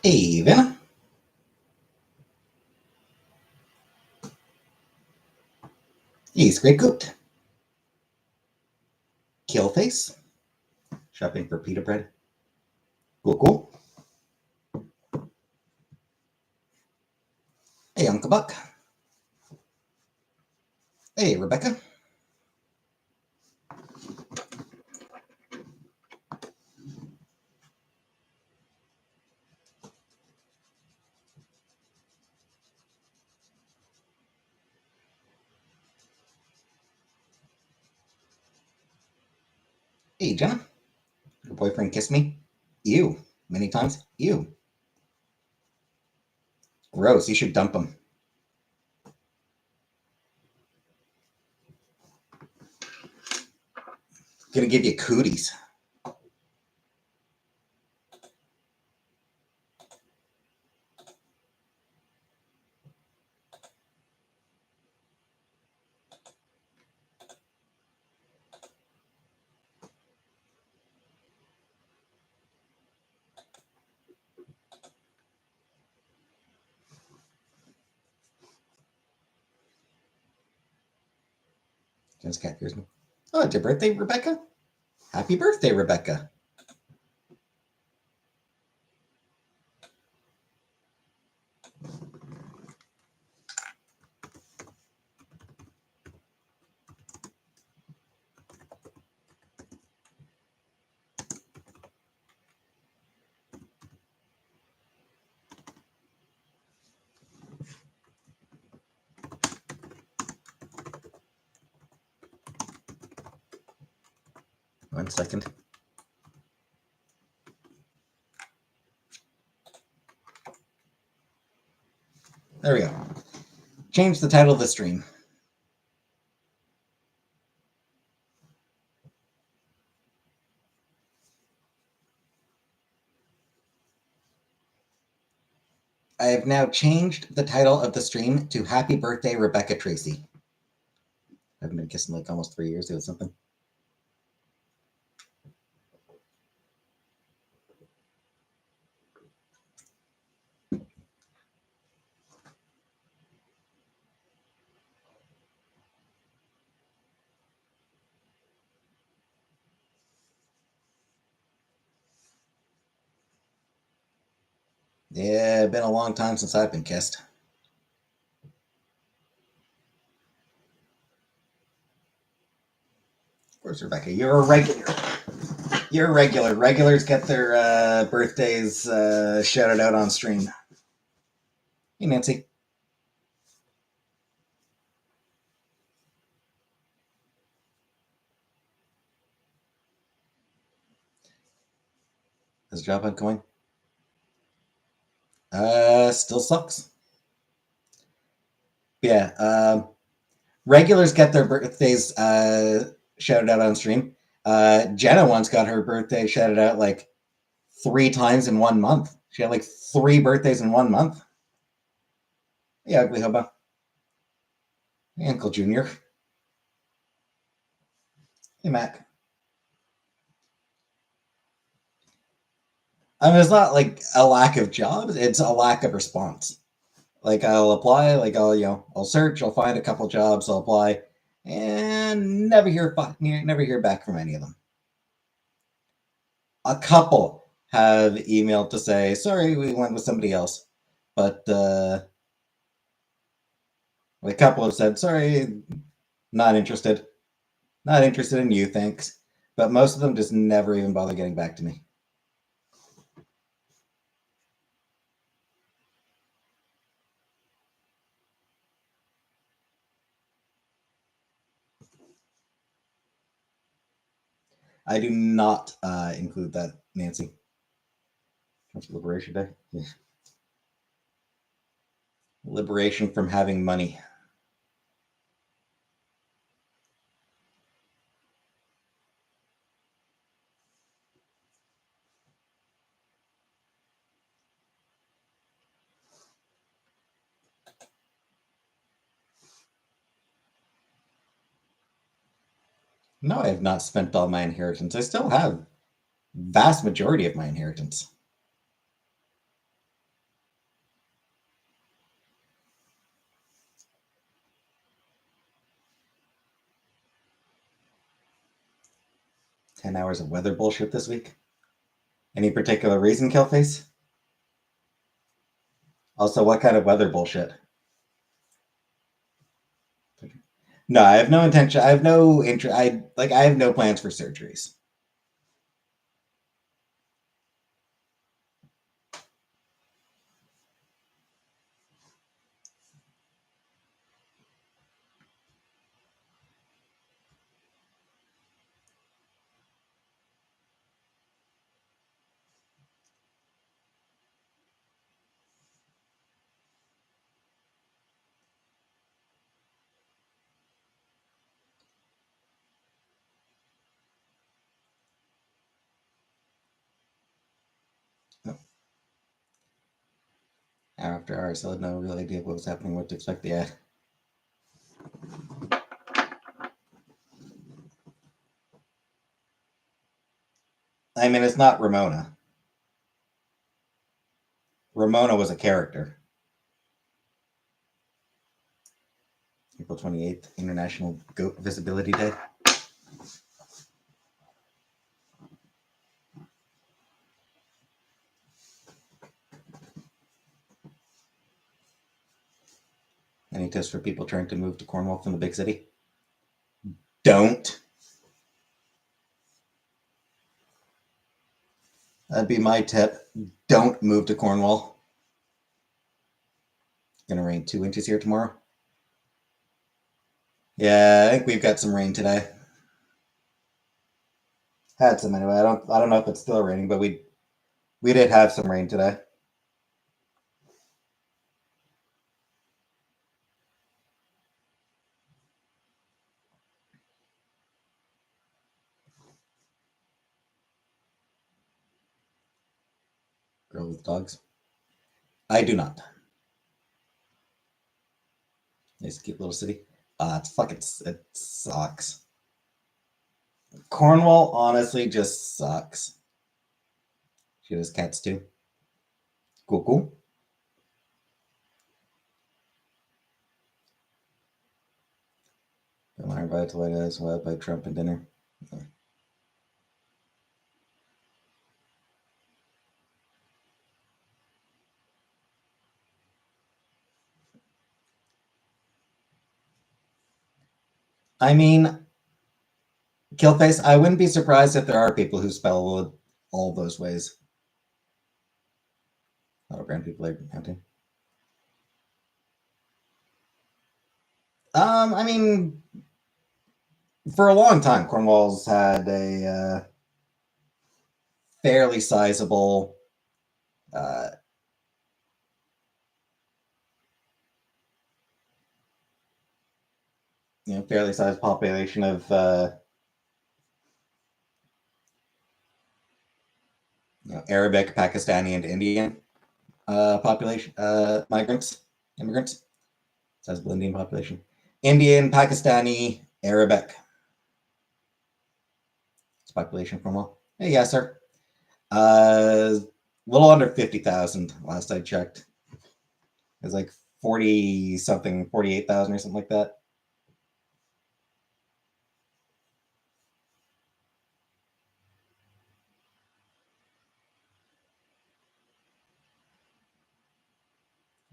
Even. He's great goat. Killface. Shopping for pita bread. Cool, cool. Hey, Uncle Buck. Hey, Rebecca. Hey, Jenna. Your boyfriend kissed me? Ew. Many times? Ew. Gross. You should dump him. Gonna give you cooties. Jenna's cat hears me. Oh, it's your birthday, Rebecca? Happy birthday, Rebecca. One second. There we go. Change the title of the stream. I have now changed the title of the stream to Happy Birthday, Rebecca Tracey. I haven't been kissing like almost 3 years. It was something. Yeah, been a long time since I've been kissed. Of course, Rebecca, you're a regular. You're a regular. Regulars get their birthdays shouted out on stream. Hey, Nancy. How's the job hunt going? Still sucks. Yeah, regulars get their birthdays shouted out on stream. Jenna once got her birthday shouted out like 3 times in 1 month. She had like 3 birthdays in 1 month. Yeah, ugly hobo. Hey, Uncle Junior. Hey, Mac. I mean, it's not like a lack of jobs; it's a lack of response. Like I'll apply, like I'll search, I'll find a couple jobs, I'll apply, and never hear back from any of them. A couple have emailed to say, sorry, we went with somebody else, but a couple have said, sorry, not interested, not interested in you, thanks. But most of them just never even bother getting back to me. I do not include that, Nancy. That's Liberation Day. Yeah. Liberation from having money. No, I have not spent all my inheritance. I still have vast majority of my inheritance. 10 hours of weather bullshit this week. Any particular reason, Killface? Also, what kind of weather bullshit? No, I have no intention. I have no interest. I have no plans for surgeries. After hours, I had no real idea what was happening, what to expect. Yeah. I mean, it's not Ramona. Ramona was a character. April 28th, International Goat Visibility Day. Any tips for people trying to move to Cornwall from the big city? Don't. That'd be my tip. Don't move to Cornwall. It's gonna rain 2 inches here tomorrow. Yeah, I think we've got some rain today. Had some anyway. I don't know if it's still raining, but we did have some rain today. Girl with dogs. I do not. Nice cute little city. It sucks. Cornwall honestly just sucks. She has cats too. Cool, cool. Don't want to invite to White House by Trump and dinner. I mean, Killface, I wouldn't be surprised if there are people who spell all those ways. A lot of brand people are counting. I mean, for a long time, Cornwall's had a fairly sizable uh, fairly sized population of Arabic, Pakistani, and Indian population immigrants. Sizable Indian population. Indian, Pakistani, Arabic. It's population from all. Hey, yes, sir. A little under 50,000 last I checked. It was like 40 something, 48,000 or something like that.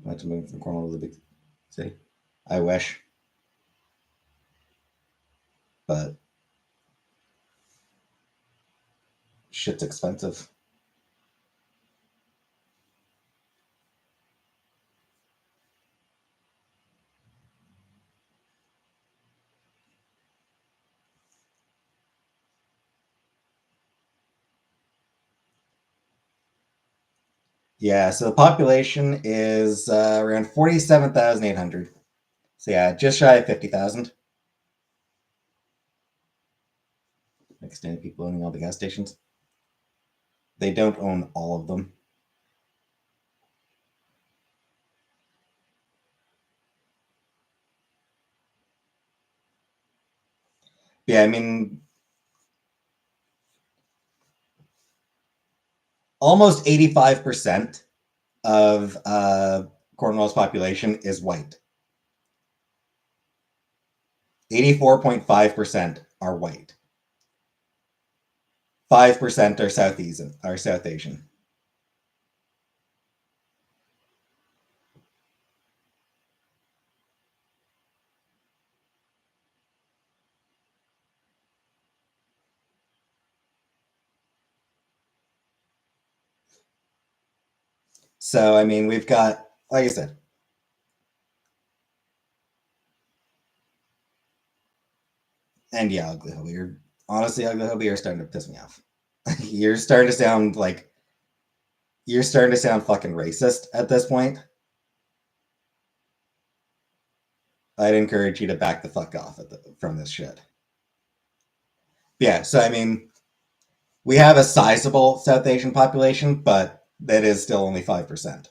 I went to move from Cornwall to the big city. I wish. But shit's expensive. Yeah, so the population is around 47,800. So yeah, just shy of 50,000. Extended people owning all the gas stations. They don't own all of them. Yeah, I mean, almost 85% of Cornwall's population is white. 84.5% are white. 5% are South Asian. So I mean, we've got, like I said, and yeah, ugly hobie. You're honestly, ugly hobie, you're starting to piss me off. you're starting to sound like you're starting to sound fucking racist at this point. I'd encourage you to back the fuck off from this shit. Yeah, so I mean, we have a sizable South Asian population, but that is still only 5%.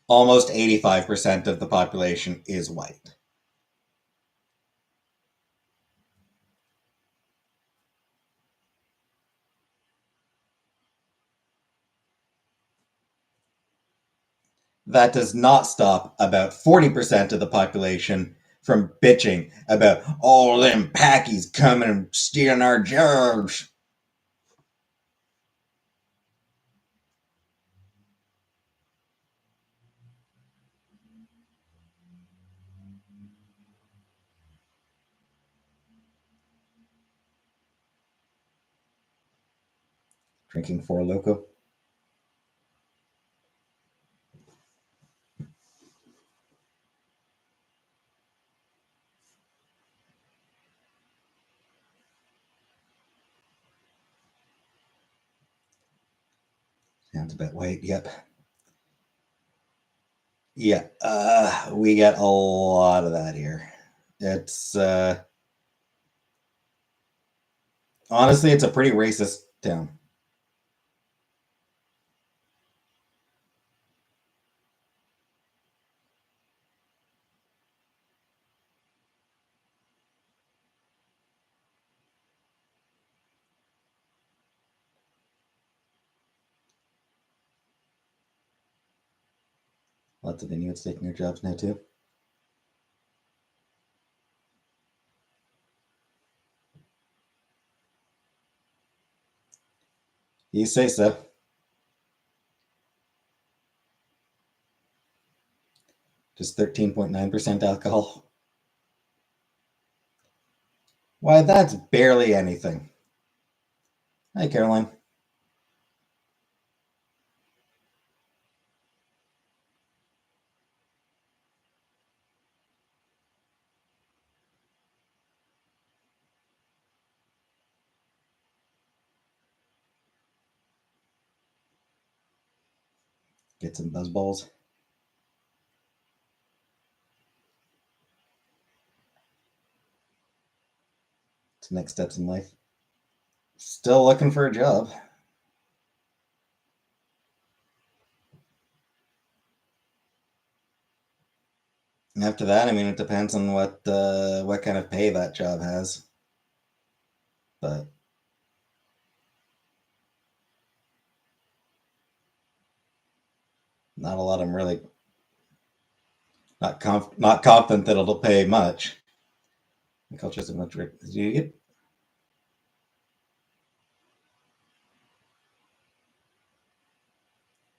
Almost 85% of the population is white. That does not stop about 40% of the population from bitching about all them packies coming and stealing our jobs. Drinking Four Loco. Sounds a bit white, yep. Yeah, we get a lot of that here. It's honestly, it's a pretty racist town. Lots of Inuits taking their jobs now too. You say so. Just 13.9% alcohol. Why, that's barely anything. Hi, Caroline. Get some buzz balls. It's next steps in life. Still looking for a job. After that, I mean, it depends on what kind of pay that job has. But not a lot. I'm really not confident that it'll pay much. The culture's a much. Do you get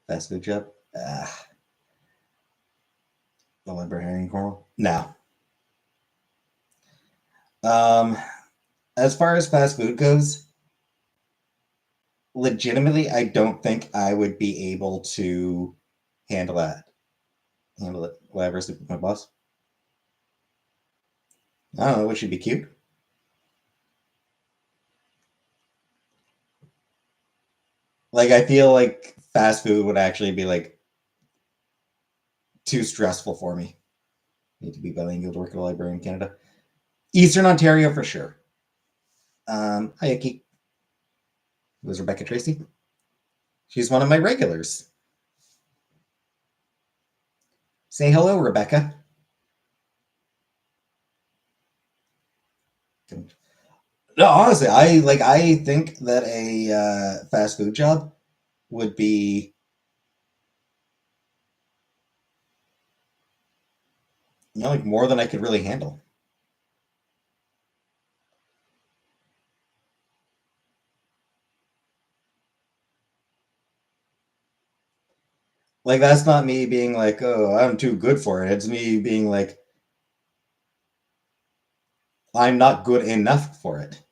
fast food job? The librarian corner? No. Um, as far as fast food goes, legitimately, I don't think I would be able to handle that. Handle it. Whatever, sleep with my boss. I don't know. Would she be cute? Like, I feel like fast food would actually be like too stressful for me. Need to be bilingual to work at a library in Canada. Eastern Ontario for sure. Hi, Aki. Was Rebecca Tracey? She's one of my regulars. Say hello, Rebecca. No, honestly, I think that a fast food job would be like more than I could really handle. Like that's not me being like, oh, I'm too good for it. It's me being like, I'm not good enough for it.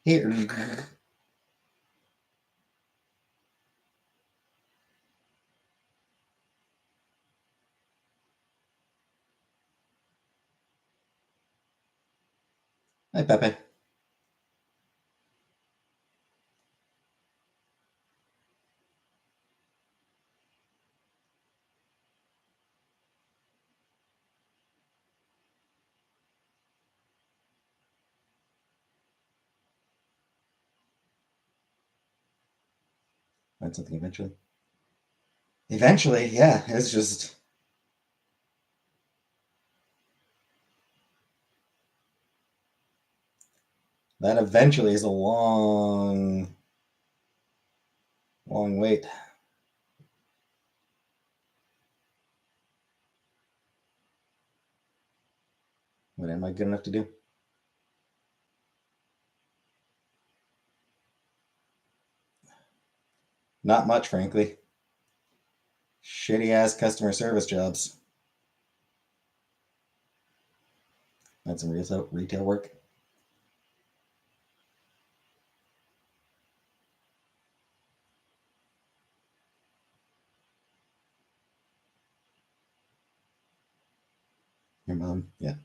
Here. Hi, Pepe. Find something eventually. Eventually, yeah. It's just that eventually is a long, long wait. What am I good enough to do? Not much, frankly. Shitty ass customer service jobs. That's some retail work. Your mom, yeah.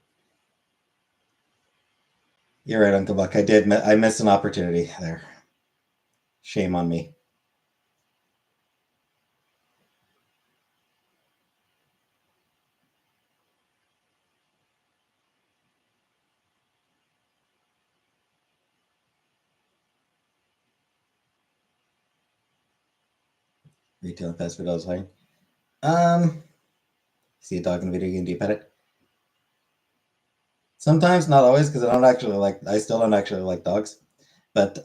You're right, Uncle Buck. I did. I missed an opportunity there. Shame on me. Retail and fast food I was hiring. Um, see a dog in a video game. Do you pet it? Sometimes, not always, because I don't actually like. I still don't actually like dogs. But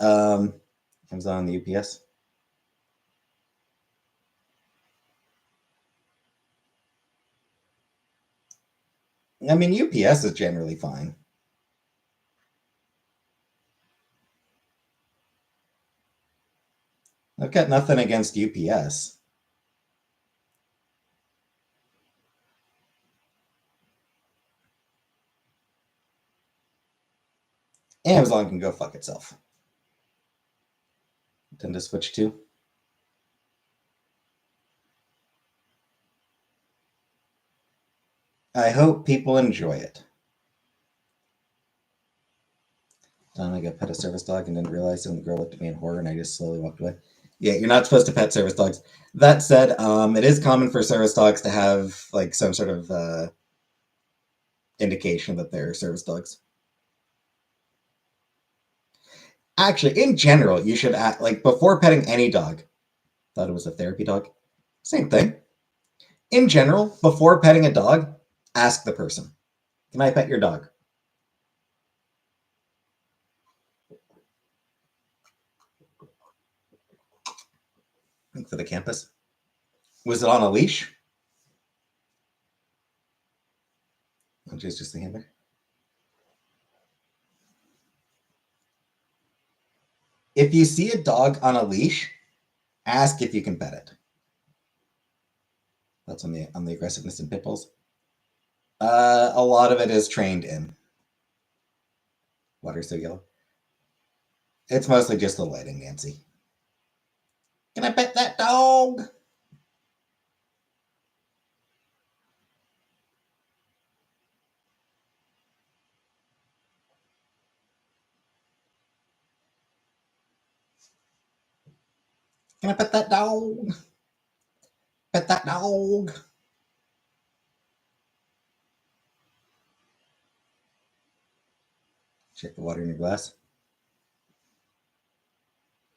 comes on the UPS. I mean, UPS is generally fine. I've got nothing against UPS. Amazon can go fuck itself. Tend to switch to. I hope people enjoy it. I got pet a service dog and didn't realize it, and the girl looked at me in horror, and I just slowly walked away. Yeah, you're not supposed to pet service dogs. That said, it is common for service dogs to have like some sort of indication that they're service dogs. Actually, in general, you should act like before petting any dog. Thought it was a therapy dog. Same thing. In general, before petting a dog, ask the person, "Can I pet your dog?" I think for the campus. Was it on a leash? Which is just the handler. If you see a dog on a leash, ask if you can pet it. That's on the aggressiveness in pit bulls. A lot of it is trained in. Water so yellow. It's mostly just the lighting, Nancy. Can I pet that dog? Can I pet that dog? Pet that dog. Check the water in your glass.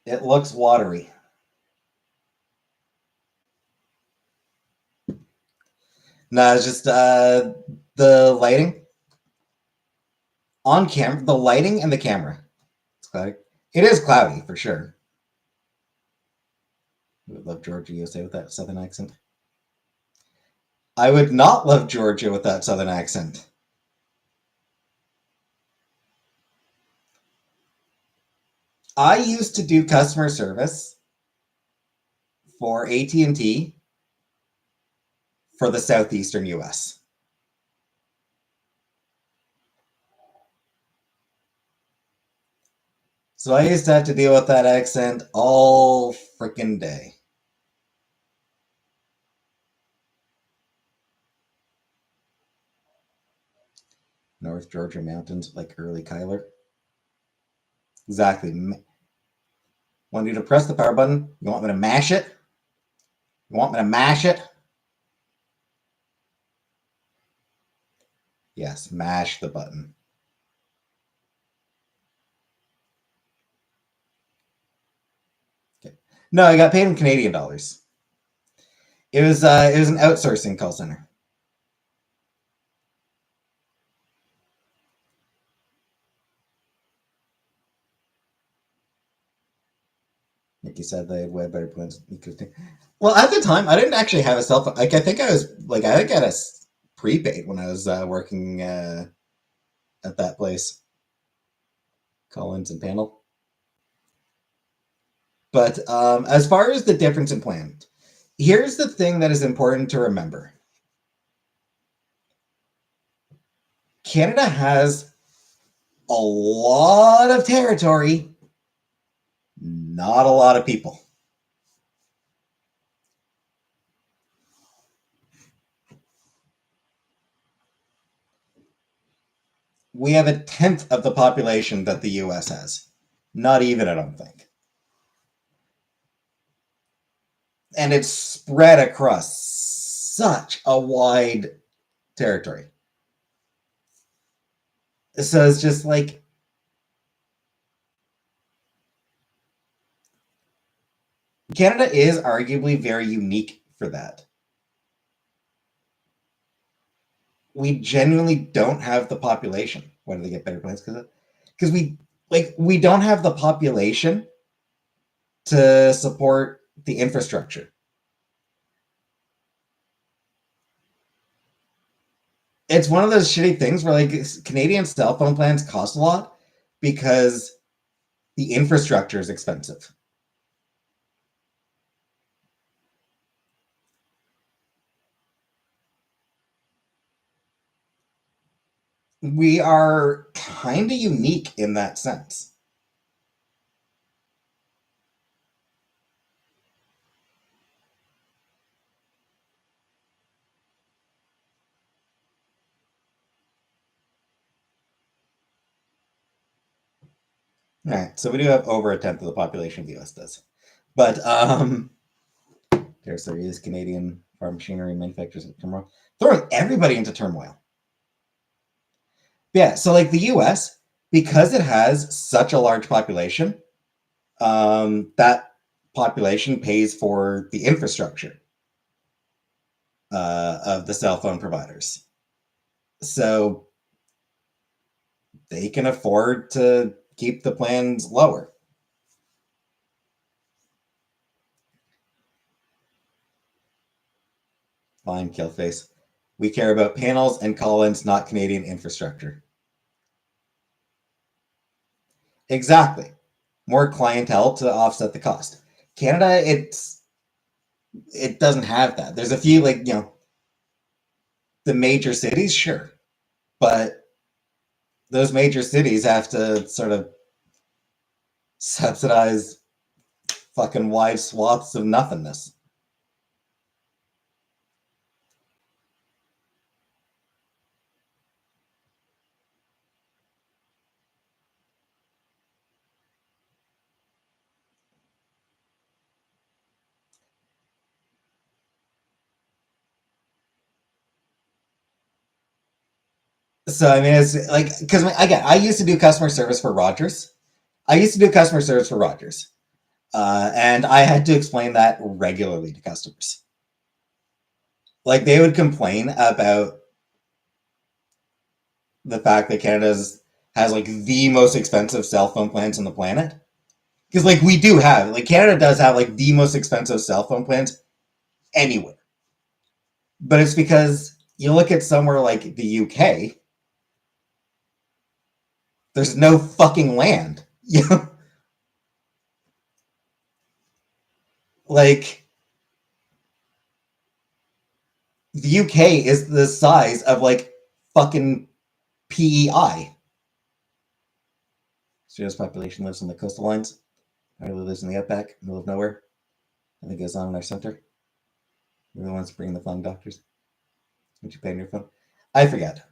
It looks watery. No, it's just the lighting on camera. The lighting and the camera. It's cloudy. It is cloudy for sure. I would love Georgia USA with that southern accent. I would not love Georgia with that southern accent. I used to do customer service for AT&T for the southeastern US. So I used to have to deal with that accent all freaking day. North Georgia mountains, like early Kyler. Exactly. Want you to press the power button? You want me to mash it? You want me to mash it? Yes, mash the button. Okay. No, I got paid in Canadian dollars. It was an outsourcing call center. Like you said, they had way better plans. Well, at the time, I didn't actually have a cell phone. Like I think I think I had a prepaid when I was working at that place, Collins and Panel. But as far as the difference in plan, here's the thing that is important to remember. Canada has a lot of territory, not a lot of people. We have a tenth of the population that the US has. Not even, I don't think. And it's spread across such a wide territory. So it's just like Canada is arguably very unique for that. We genuinely don't have the population. Why do they get better plans? Because we don't have the population to support the infrastructure. It's one of those shitty things where like Canadian cell phone plans cost a lot because the infrastructure is expensive. We are kind of unique in that sense. All right, so we do have over a tenth of the population of the US does. But there's there is Canadian farm machinery manufacturers in turmoil. Throwing everybody into turmoil. Yeah, so like the US, because it has such a large population, that population pays for the infrastructure of the cell phone providers. So they can afford to keep the plans lower. Fine, Killface. We care about panels and call-ins, not Canadian infrastructure. Exactly. More clientele to offset the cost. Canada, it doesn't have that. There's a few like the major cities, sure, but those major cities have to sort of subsidize fucking wide swaths of nothingness. So I mean, it's like because again, I used to do customer service for Rogers. I used to do customer service for Rogers, and I had to explain that regularly to customers. Like they would complain about the fact that Canada's has like the most expensive cell phone plans on the planet. Because like we do have, like Canada does have like the most expensive cell phone plans anywhere. But it's because you look at somewhere like the UK, there's no fucking land. You know, like the UK is the size of like fucking PEI. Australia's population lives on the coastal lines. Probably lives in the outback, middle of nowhere. I think goes on in our center. We're the ones bringing the flying doctors. What you pay on your phone? I forget.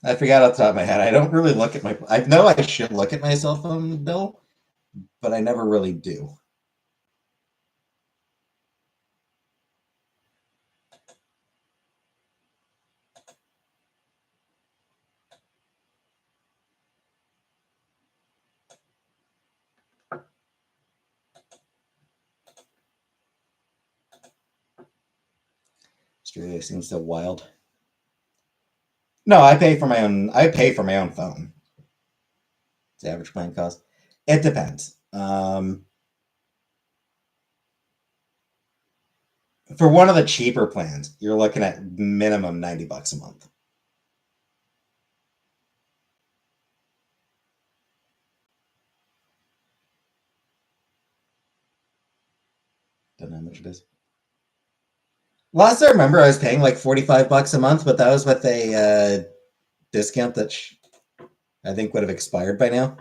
I forgot off the top of my head. I don't really look at my. I know I should look at my cell phone bill, but I never really do. Australia seems so wild. No, I pay for my own. I pay for my own phone. It's the average plan cost. It depends. For one of the cheaper plans, you're looking at minimum $90 a month. Don't know how much it is. Last I remember, I was paying like $45 a month, but that was with a discount that I think would have expired by now.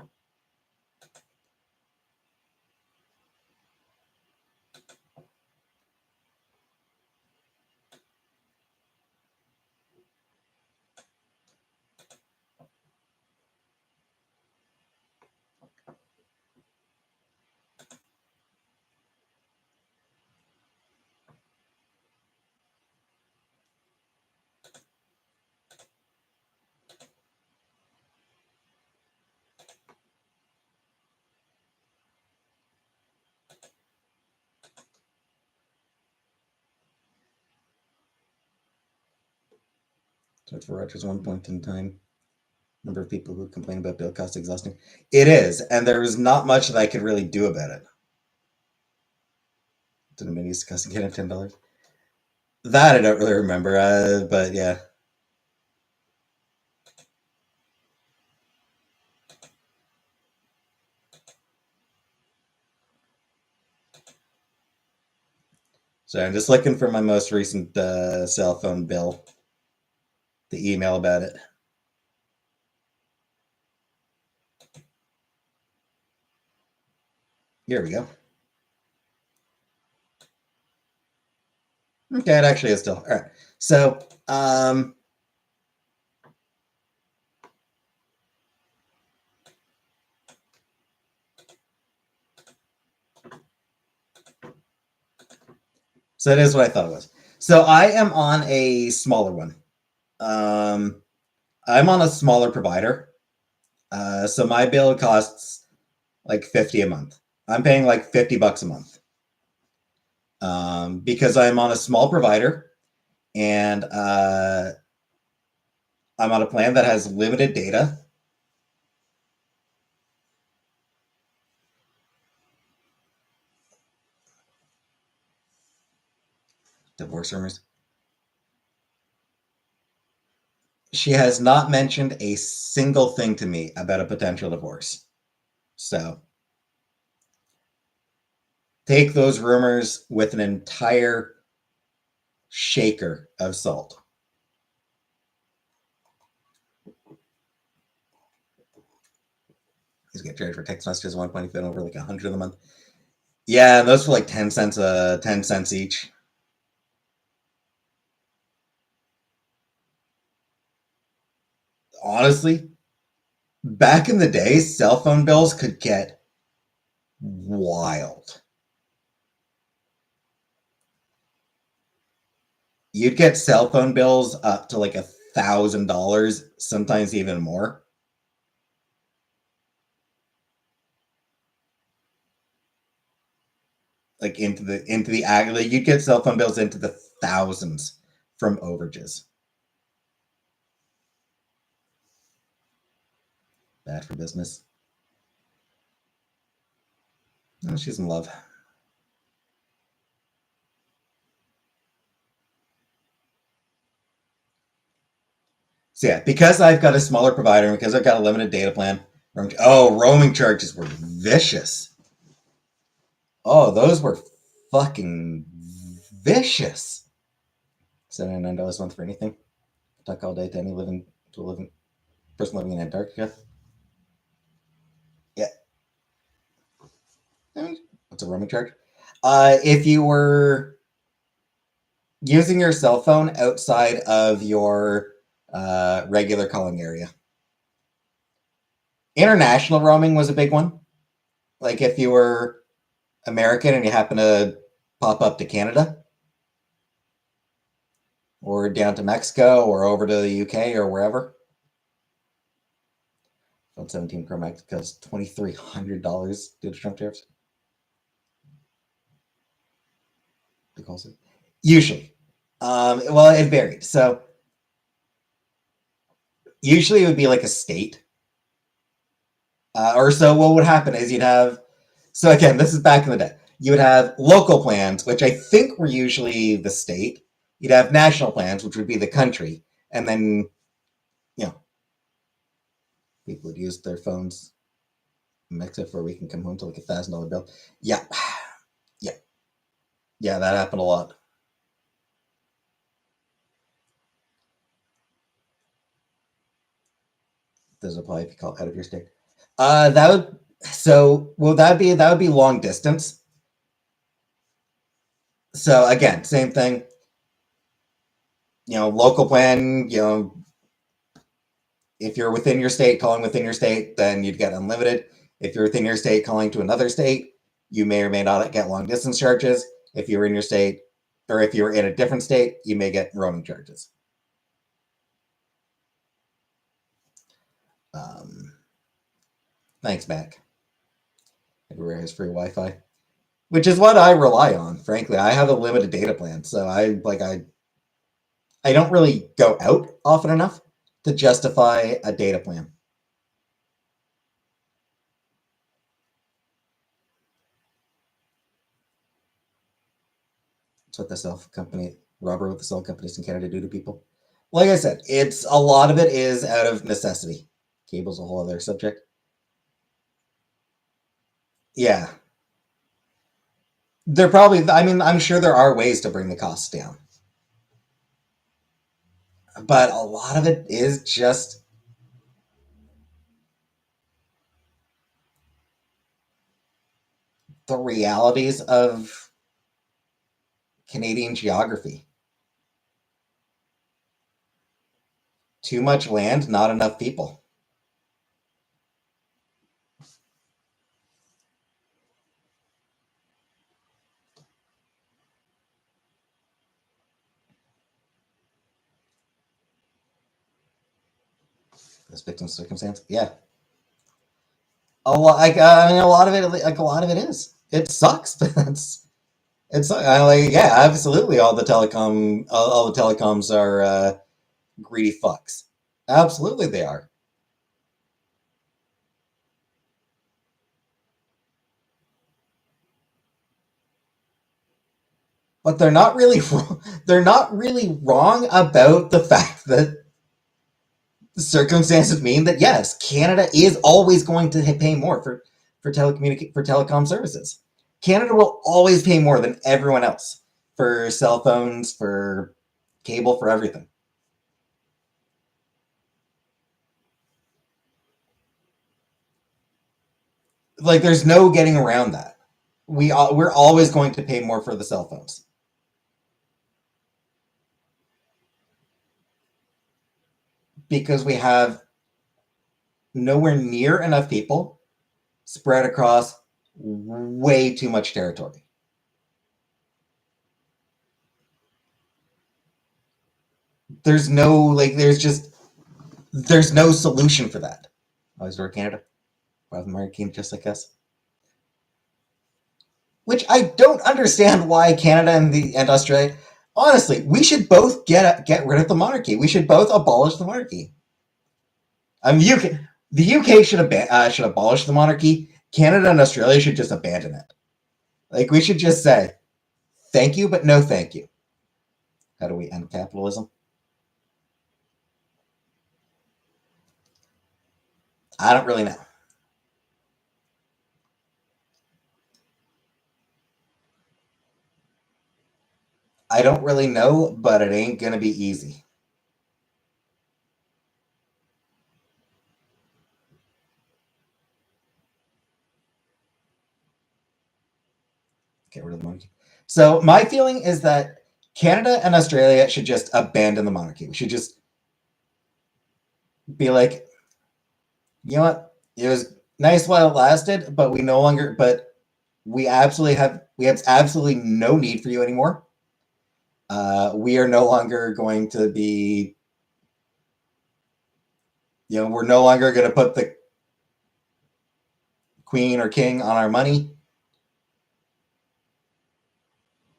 So for Rogers, one point in time, number of people who complain about bill cost exhausting. It is, and there was not much that I could really do about it. Did a mini's cost get him $10? That I don't really remember, but yeah. So I'm just looking for my most recent cell phone bill, the email about it. Here we go. Okay, it actually is still. All right. So, so it is what I thought it was. So I am on a smaller one. Um, I'm on a smaller provider. So my bill costs like 50 a month. I'm paying like $50 a month. Because I'm on a small provider and I'm on a plan that has limited data. Divorce rumors. She has not mentioned a single thing to me about a potential divorce. So take those rumors with an entire shaker of salt. He's getting charged for text messages 1.5 over like 100 a month. Yeah, and those for like 10 cents 10 cents each. Honestly, back in the day, cell phone bills could get wild. You'd get cell phone bills up to like $1,000, sometimes even more. Like into the like you'd get cell phone bills into the thousands from overages. Bad for business. She's in love. So yeah, because I've got a smaller provider and because I've got a limited data plan, roaming charges were vicious. Oh, those were fucking vicious. $79 a month for anything. Talk all day to any living to a living person living in Antarctica. Yeah. What's a roaming charge? If you were using your cell phone outside of your regular calling area. International roaming was a big one. Like if you were American and you happen to pop up to Canada or down to Mexico or over to the UK or wherever. Phone 17 Pro Max costs $2,300 due to Trump tariffs. Usually. Well, it varied. So usually it would be like a state. Or so what would happen is you'd have, so again, this is back in the day. You would have local plans, which I think were usually the state. You'd have national plans, which would be the country. And then, you know, people would use their phones mix it for a week and come home to like $1,000 bill. Yeah. Yeah. Yeah, that happened a lot. Does apply if you call out of your state. That would that would be long distance. So again, same thing. Local plan, if you're within your state, calling within your state, then you'd get unlimited. If you're within your state calling to another state, you may or may not get long distance charges. If you're in your state, or if you're in a different state, you may get roaming charges. Thanks, Mac. Everywhere has free Wi-Fi, which is what I rely on. Frankly, I have a limited data plan, so I don't really go out often enough to justify a data plan. That's what the robber with the cell companies in Canada do to people. Like I said, it's a lot of it is out of necessity. Cable's a whole other subject. Yeah. I'm sure there are ways to bring the costs down. But a lot of it is just the realities of Canadian geography. Too much land, not enough people. This victim circumstance, yeah. A lot, a lot of it, a lot of it is. It sucks, but it's yeah, absolutely. All the telecoms are greedy fucks. Absolutely, they are. But they're not really they're not really wrong about the fact that the circumstances mean that yes, Canada is always going to pay more for telecom services. Canada will always pay more than everyone else for cell phones, for cable, for everything. Like there's no getting around that. We're always going to pay more for the cell phones because we have nowhere near enough people spread across way too much territory. There's no there's no solution for that. Always for Canada, American, just like us. Which I don't understand why Canada and Australia. Honestly, we should both get rid of the monarchy. We should both abolish the monarchy. The UK should abolish the monarchy. Canada and Australia should just abandon it. Like, we should just say, thank you, but no thank you. How do we end capitalism? I don't really know. I don't really know, but it ain't going to be easy. Get rid of the monarchy. So, my feeling is that Canada and Australia should just abandon the monarchy. We should just be like, you know what? It was nice while it lasted, but we no longer, but we have absolutely no need for you anymore. We are no longer going to be, we're no longer going to put the queen or king on our money.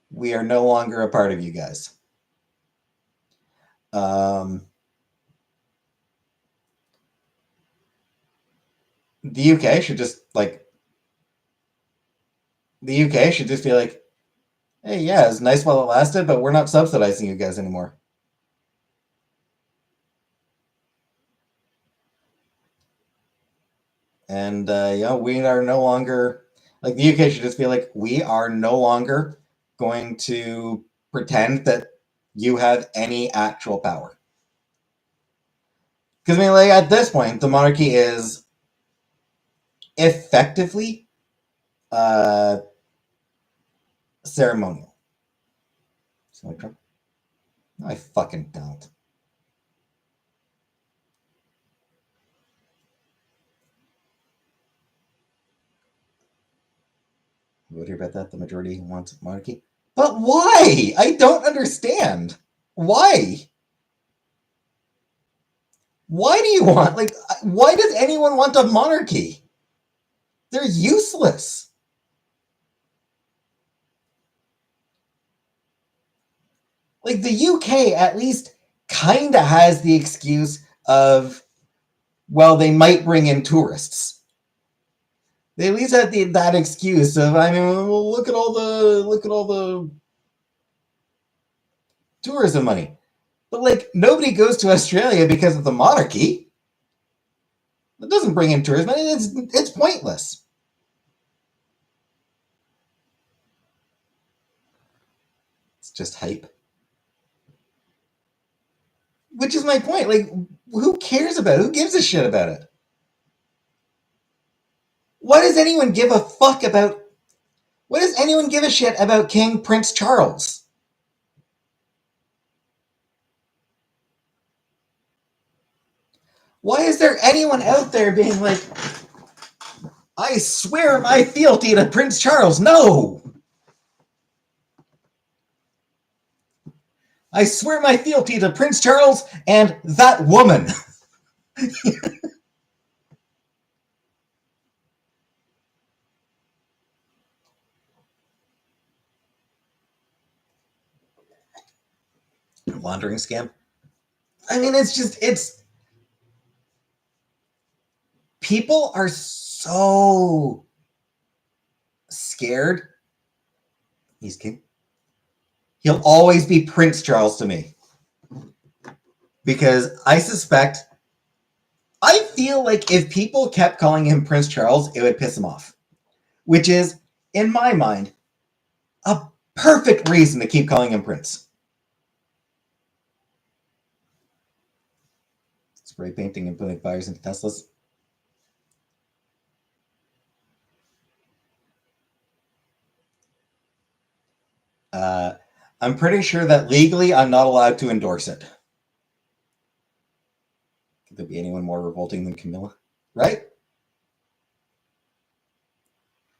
We are no longer a part of you guys. The UK should just like, the UK should just be like, hey, yeah, it's nice while it lasted, but we're not subsidizing you guys anymore. And we are no longer like, the UK should just be like, we are no longer going to pretend that you have any actual power. Because I mean, like, at this point, the monarchy is effectively uh, ceremonial. So like Trump? No, I fucking don't. You would hear about that? The majority wants monarchy. But why? I don't understand. Why? Why do you want, like, why does anyone want a monarchy? They're useless. Like, the UK at least kind of has the excuse of, well, they might bring in tourists. They at least have that excuse of, I mean, well, look at all the tourism money. But like, nobody goes to Australia because of the monarchy. It doesn't bring in tourism. It's pointless. It's just hype. Which is my point. Like, who cares about it? Who gives a shit about it? Why does anyone give a fuck about? Why does anyone give a shit about King Prince Charles? Why is there anyone out there being like, I swear my fealty to Prince Charles? No! I swear my fealty to Prince Charles and that woman. Laundering scam. I mean, it's people are so scared. He's king. He'll always be Prince Charles to me because I feel like if people kept calling him Prince Charles, it would piss him off, which is, in my mind, a perfect reason to keep calling him Prince. Spray painting and putting fires into Teslas. Uh, I'm pretty sure that legally I'm not allowed to endorse it. Could there be anyone more revolting than Camilla? Right?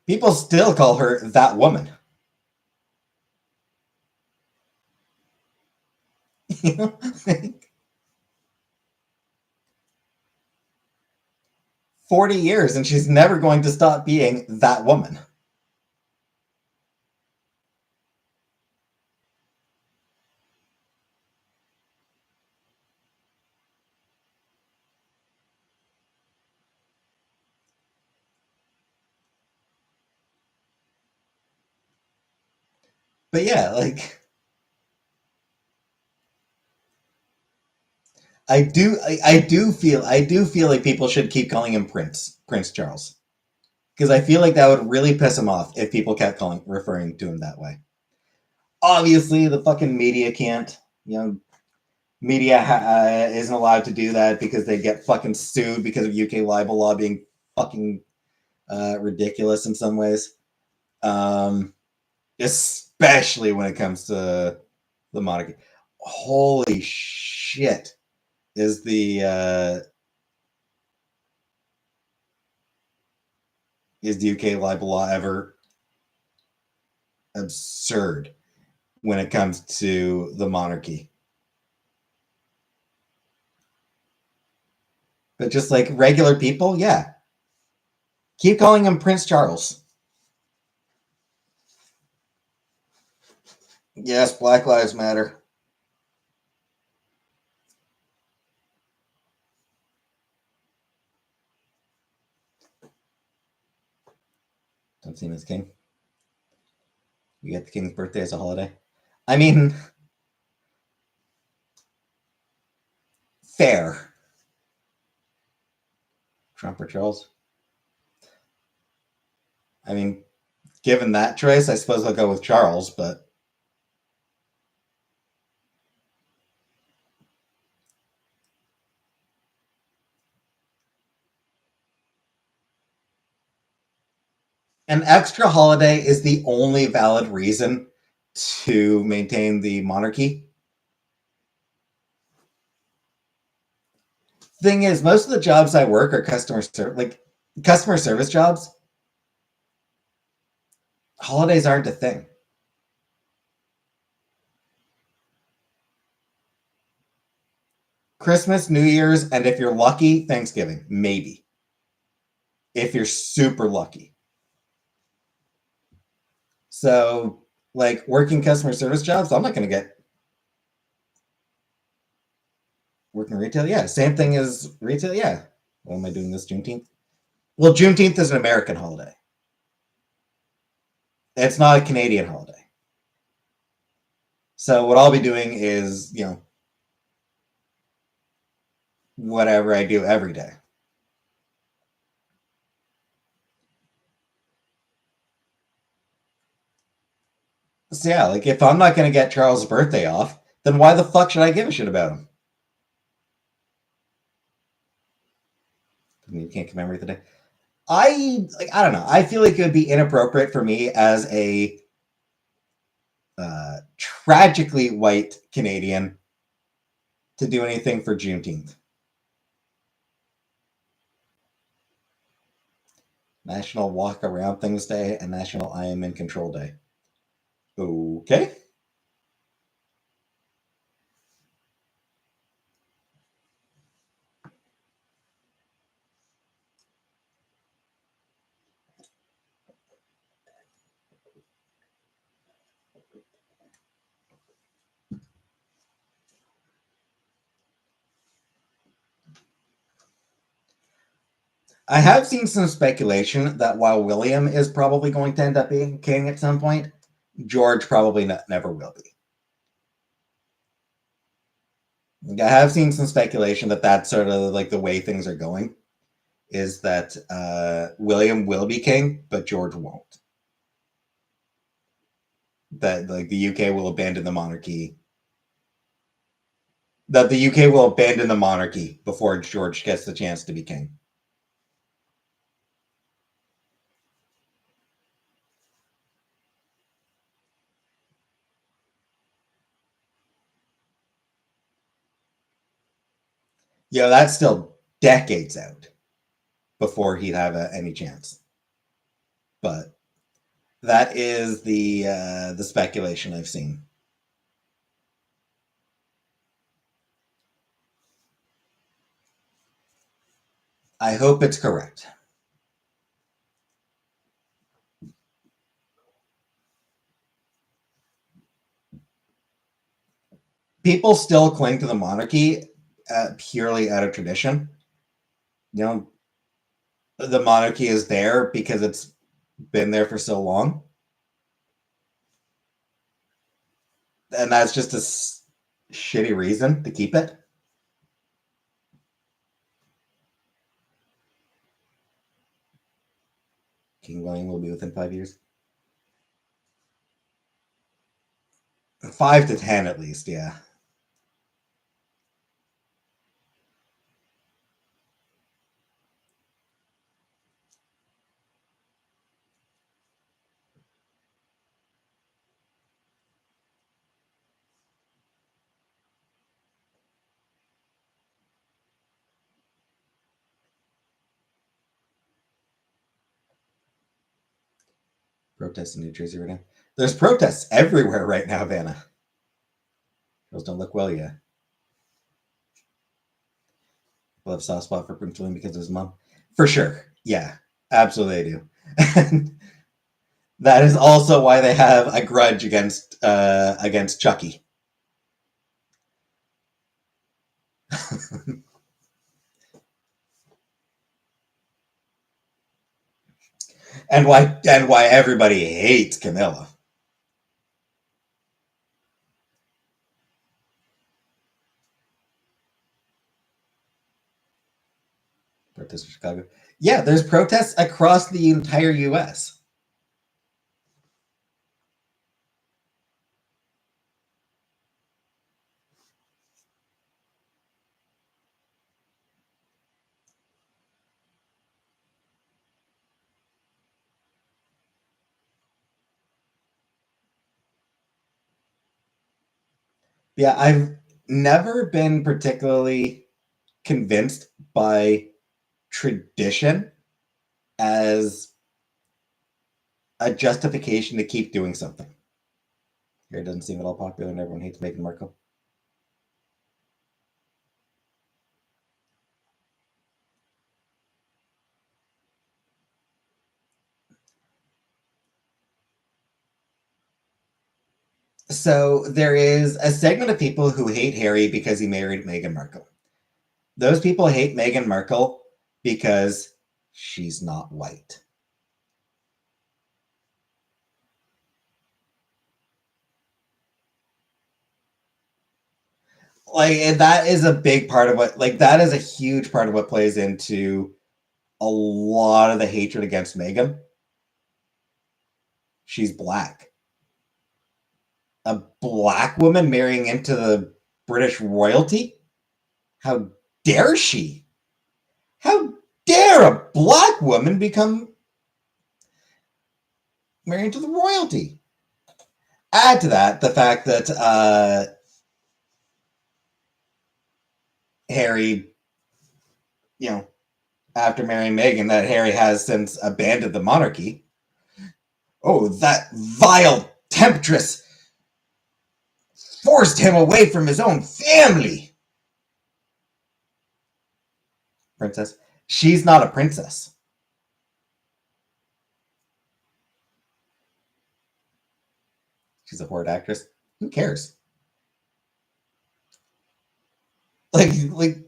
People still call her that woman. You know? 40 years and she's never going to stop being that woman. But yeah, like I do feel like people should keep calling him Prince Charles, because I feel like that would really piss him off if people kept referring to him that way. Obviously, the fucking media can't. You know, media isn't allowed to do that because they get fucking sued because of UK libel law being fucking ridiculous in some ways. Um, Especially when it comes to the monarchy. Holy shit! Is the UK libel law ever absurd when it comes to the monarchy? But just like regular people, yeah, keep calling him Prince Charles. Yes, Black Lives Matter. Don't see him as king. You get the king's birthday as a holiday. I mean, fair. Trump or Charles? I mean, given that choice, I suppose I'll go with Charles, but an extra holiday is the only valid reason to maintain the monarchy. Thing is, most of the jobs I work are customer service jobs. Holidays aren't a thing. Christmas, New Year's, and if you're lucky, Thanksgiving, maybe. If you're super lucky. So, like working customer service jobs, I'm not going to get working retail. Yeah, same thing as retail. Yeah. What am I doing this Juneteenth? Well, Juneteenth is an American holiday. It's not a Canadian holiday. So what I'll be doing is, whatever I do every day. So yeah, like if I'm not going to get Charles' birthday off, then why the fuck should I give a shit about him? I mean, you can't commemorate the day. I don't know. I feel like it would be inappropriate for me as a tragically white Canadian to do anything for Juneteenth. National Walk Around Things Day and National I Am in Control Day. Okay. I have seen some speculation that while William is probably going to end up being king at some point, George probably never will be. I have seen some speculation that that's sort of like the way things are going, is that William will be king, but George won't. That like the UK will abandon the monarchy. That the UK will abandon the monarchy before George gets the chance to be king. Yeah, that's still decades out before he'd have any chance. But that is the speculation I've seen. I hope it's correct. People still cling to the monarchy purely out of tradition. You know, the monarchy is there because it's been there for so long. and that's just a shitty reason to keep it. King William will be within 5 years. 5 to 10 at least, yeah. Protests in New Jersey right now. There's protests everywhere right now, Vanna. Girls don't look well yet. We'll have a soft spot for Prince William because of his mom. For sure. Yeah, absolutely they do. That is also why they have a grudge against Chucky. and why everybody hates Camilla. Protests in Chicago. Yeah, there's protests across the entire U.S. Yeah, I've never been particularly convinced by tradition as a justification to keep doing something. Here, it doesn't seem at all popular, and everyone hates Meghan Markle. So there is a segment of people who hate Harry because he married Meghan Markle. Those people hate Meghan Markle because she's not white. Like that is a big part of what, like that is a huge part of what plays into a lot of the hatred against Meghan. She's black. A black woman marrying into the British royalty? How dare she? How dare a black woman become married to the royalty? Add to that the fact that Harry, you know, after marrying Meghan, that Harry has since abandoned the monarchy. Oh, that vile temptress forced him away from his own family. Princess. She's not a princess. She's a horrid actress. Who cares? Like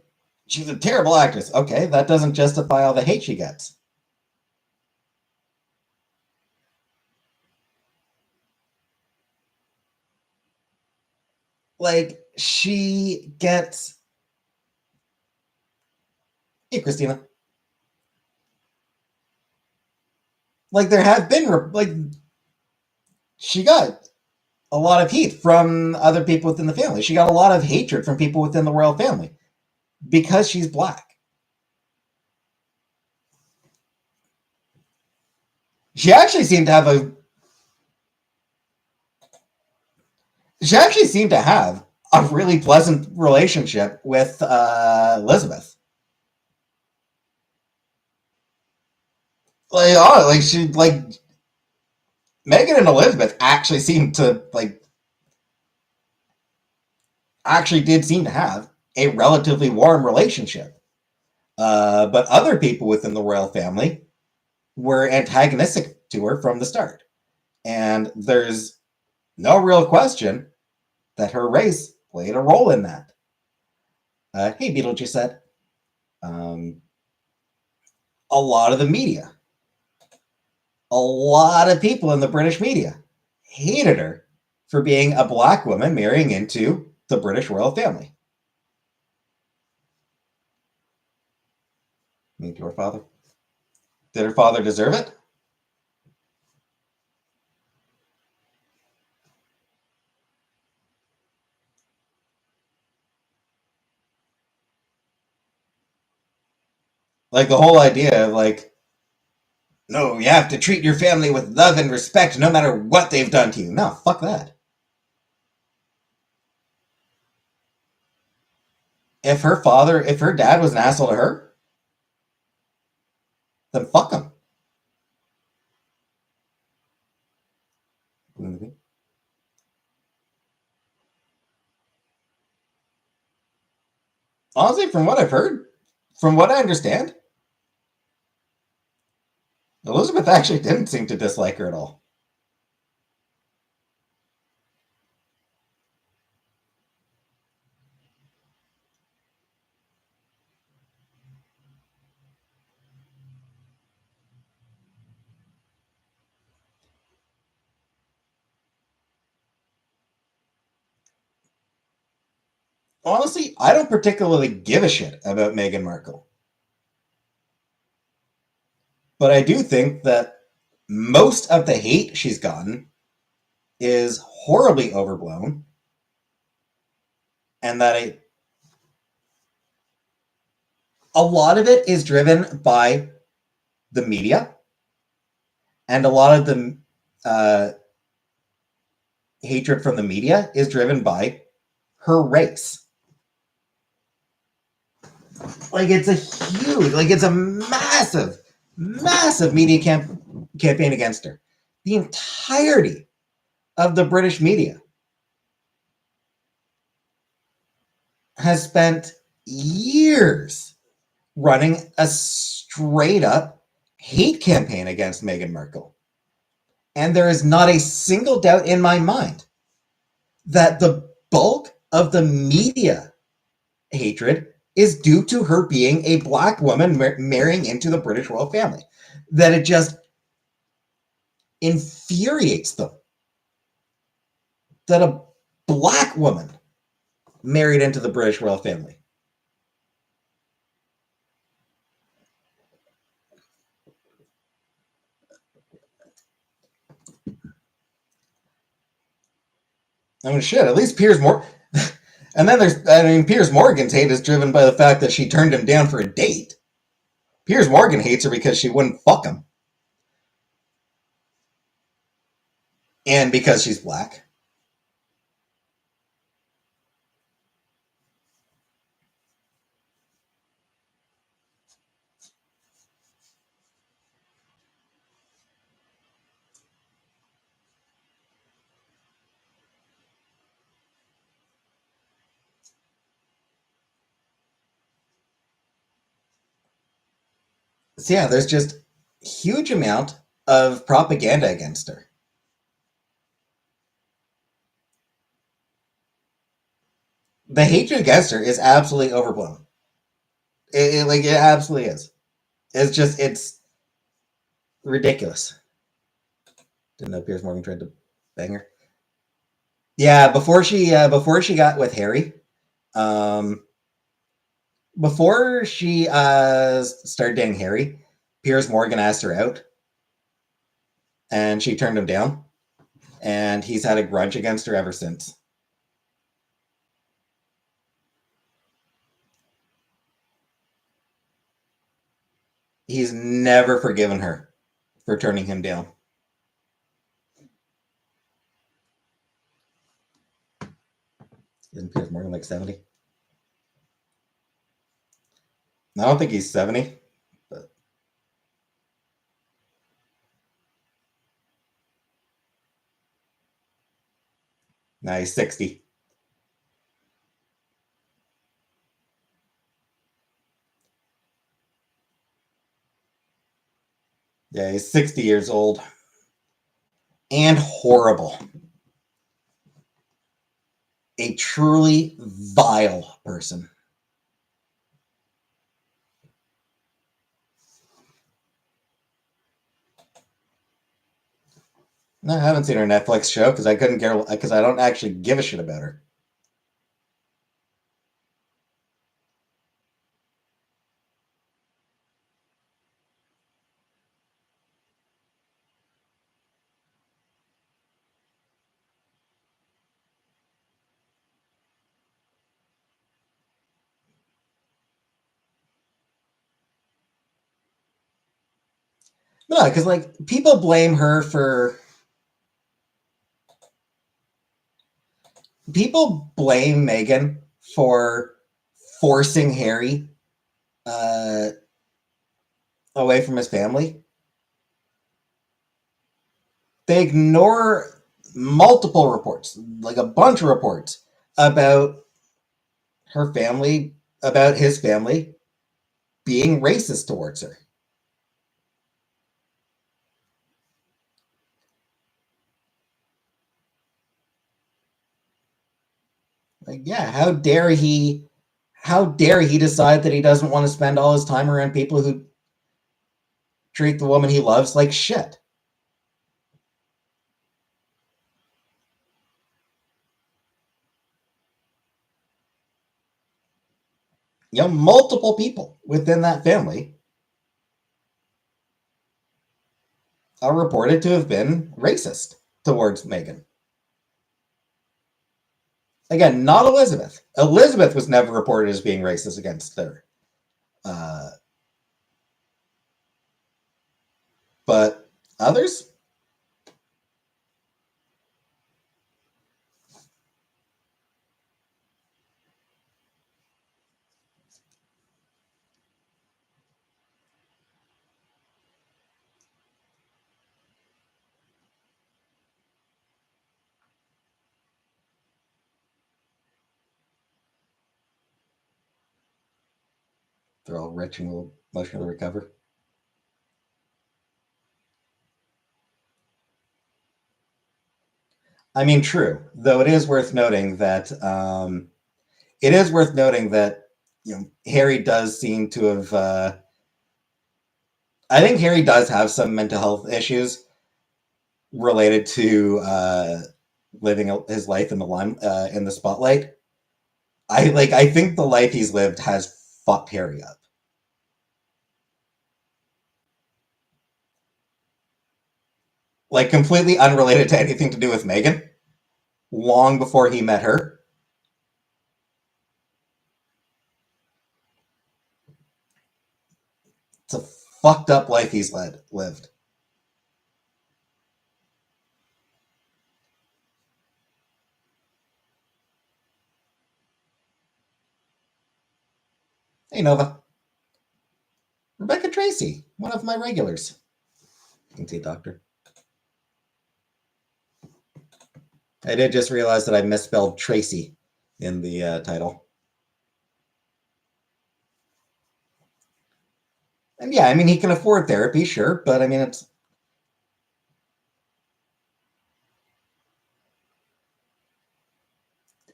she's a terrible actress. Okay, that doesn't justify all the hate she gets. Like she gets. Hey, Christina. Like there have been like she got a lot of heat from other people within the family. She got a lot of hatred from people within the royal family because she's black. She actually seemed to have a. She actually seemed to have a really pleasant relationship with Elizabeth. Like she like Meghan and Elizabeth actually seemed to like actually did seem to have a relatively warm relationship. But other people within the royal family were antagonistic to her from the start. And there's no real question that her race played a role in that. Hey, Beetlejuice said, a lot of the media, a lot of people in the British media hated her for being a black woman marrying into the British royal family. Meet your father. Did her father deserve it? Like the whole idea of like, no, you have to treat your family with love and respect no matter what they've done to you. No, fuck that. If her dad was an asshole to her, then fuck him. Mm-hmm. Honestly, from what I've heard, from what I understand, Elizabeth actually didn't seem to dislike her at all. Honestly, I don't particularly give a shit about Meghan Markle. But I do think that most of the hate she's gotten is horribly overblown, and that a lot of it is driven by the media, and a lot of the uh, hatred from the media is driven by her race. Like it's a huge, like it's a massive, massive media campaign against her. The entirety of the British media has spent years running a straight up hate campaign against Meghan Markle. And there is not a single doubt in my mind that the bulk of the media hatred is due to her being a black woman marrying into the British royal family. That it just infuriates them that a black woman married into the British royal family. I mean, shit, at least Piers Morgan. And then Piers Morgan's hate is driven by the fact that she turned him down for a date. Piers Morgan hates her because she wouldn't fuck him. And because she's black. So yeah, there's just huge amount of propaganda against her. The hatred against her is absolutely overblown. It absolutely is. It's ridiculous. Didn't know Piers Morgan tried to bang her. Yeah, before she got with Harry, um, before she started dating Harry, Piers Morgan asked her out, and she turned him down, and he's had a grudge against her ever since. He's never forgiven her for turning him down. Isn't Piers Morgan like 70? I don't think he's 70, but no, he's 60. Yeah, he's 60 years old. And horrible. A truly vile person. No, I haven't seen her Netflix show because I couldn't care because I don't actually give a shit about her. No, because like people blame Megan for forcing Harry uh, away from his family. They ignore multiple reports, like a bunch of reports about her family, about his family being racist towards her. Like, yeah, how dare he decide that he doesn't want to spend all his time around people who treat the woman he loves like shit? You know, multiple people within that family are reported to have been racist towards Megan. Again, not Elizabeth. Elizabeth was never reported as being racist against her. Uh, but others, they're all rich and will emotionally recover. I mean, true. Though it is worth noting that Harry does seem to have. I think Harry does have some mental health issues related to living his life in the in the spotlight. I think the life he's lived has fucked Harry up. Like completely unrelated to anything to do with Megan. Long before he met her, it's a fucked up life he's lived. Hey Nova, Rebecca Tracey, one of my regulars. You can see Doctor. I did just realize that I misspelled Tracy in the title. And yeah, I mean, he can afford therapy, sure, but I mean,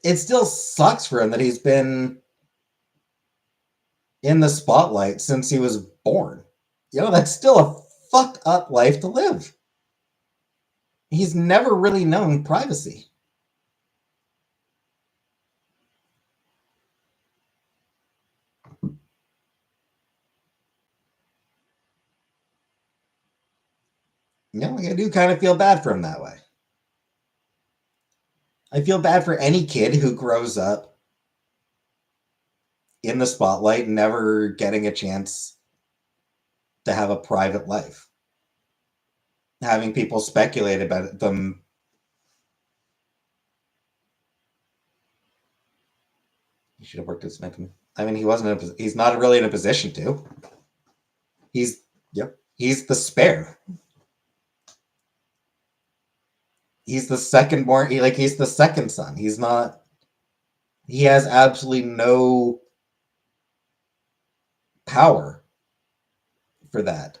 it still sucks for him that he's been in the spotlight since he was born. That's still a fucked up life to live. He's never really known privacy. Like I do kind of feel bad for him that way. I feel bad for any kid who grows up in the spotlight, never getting a chance to have a private life, having people speculate about them. He should have worked as mentor. I mean, he wasn't. He's not really in a position to. He's yep. He's the spare. He's the second born. He's the second son. He's not. He has absolutely no power for that.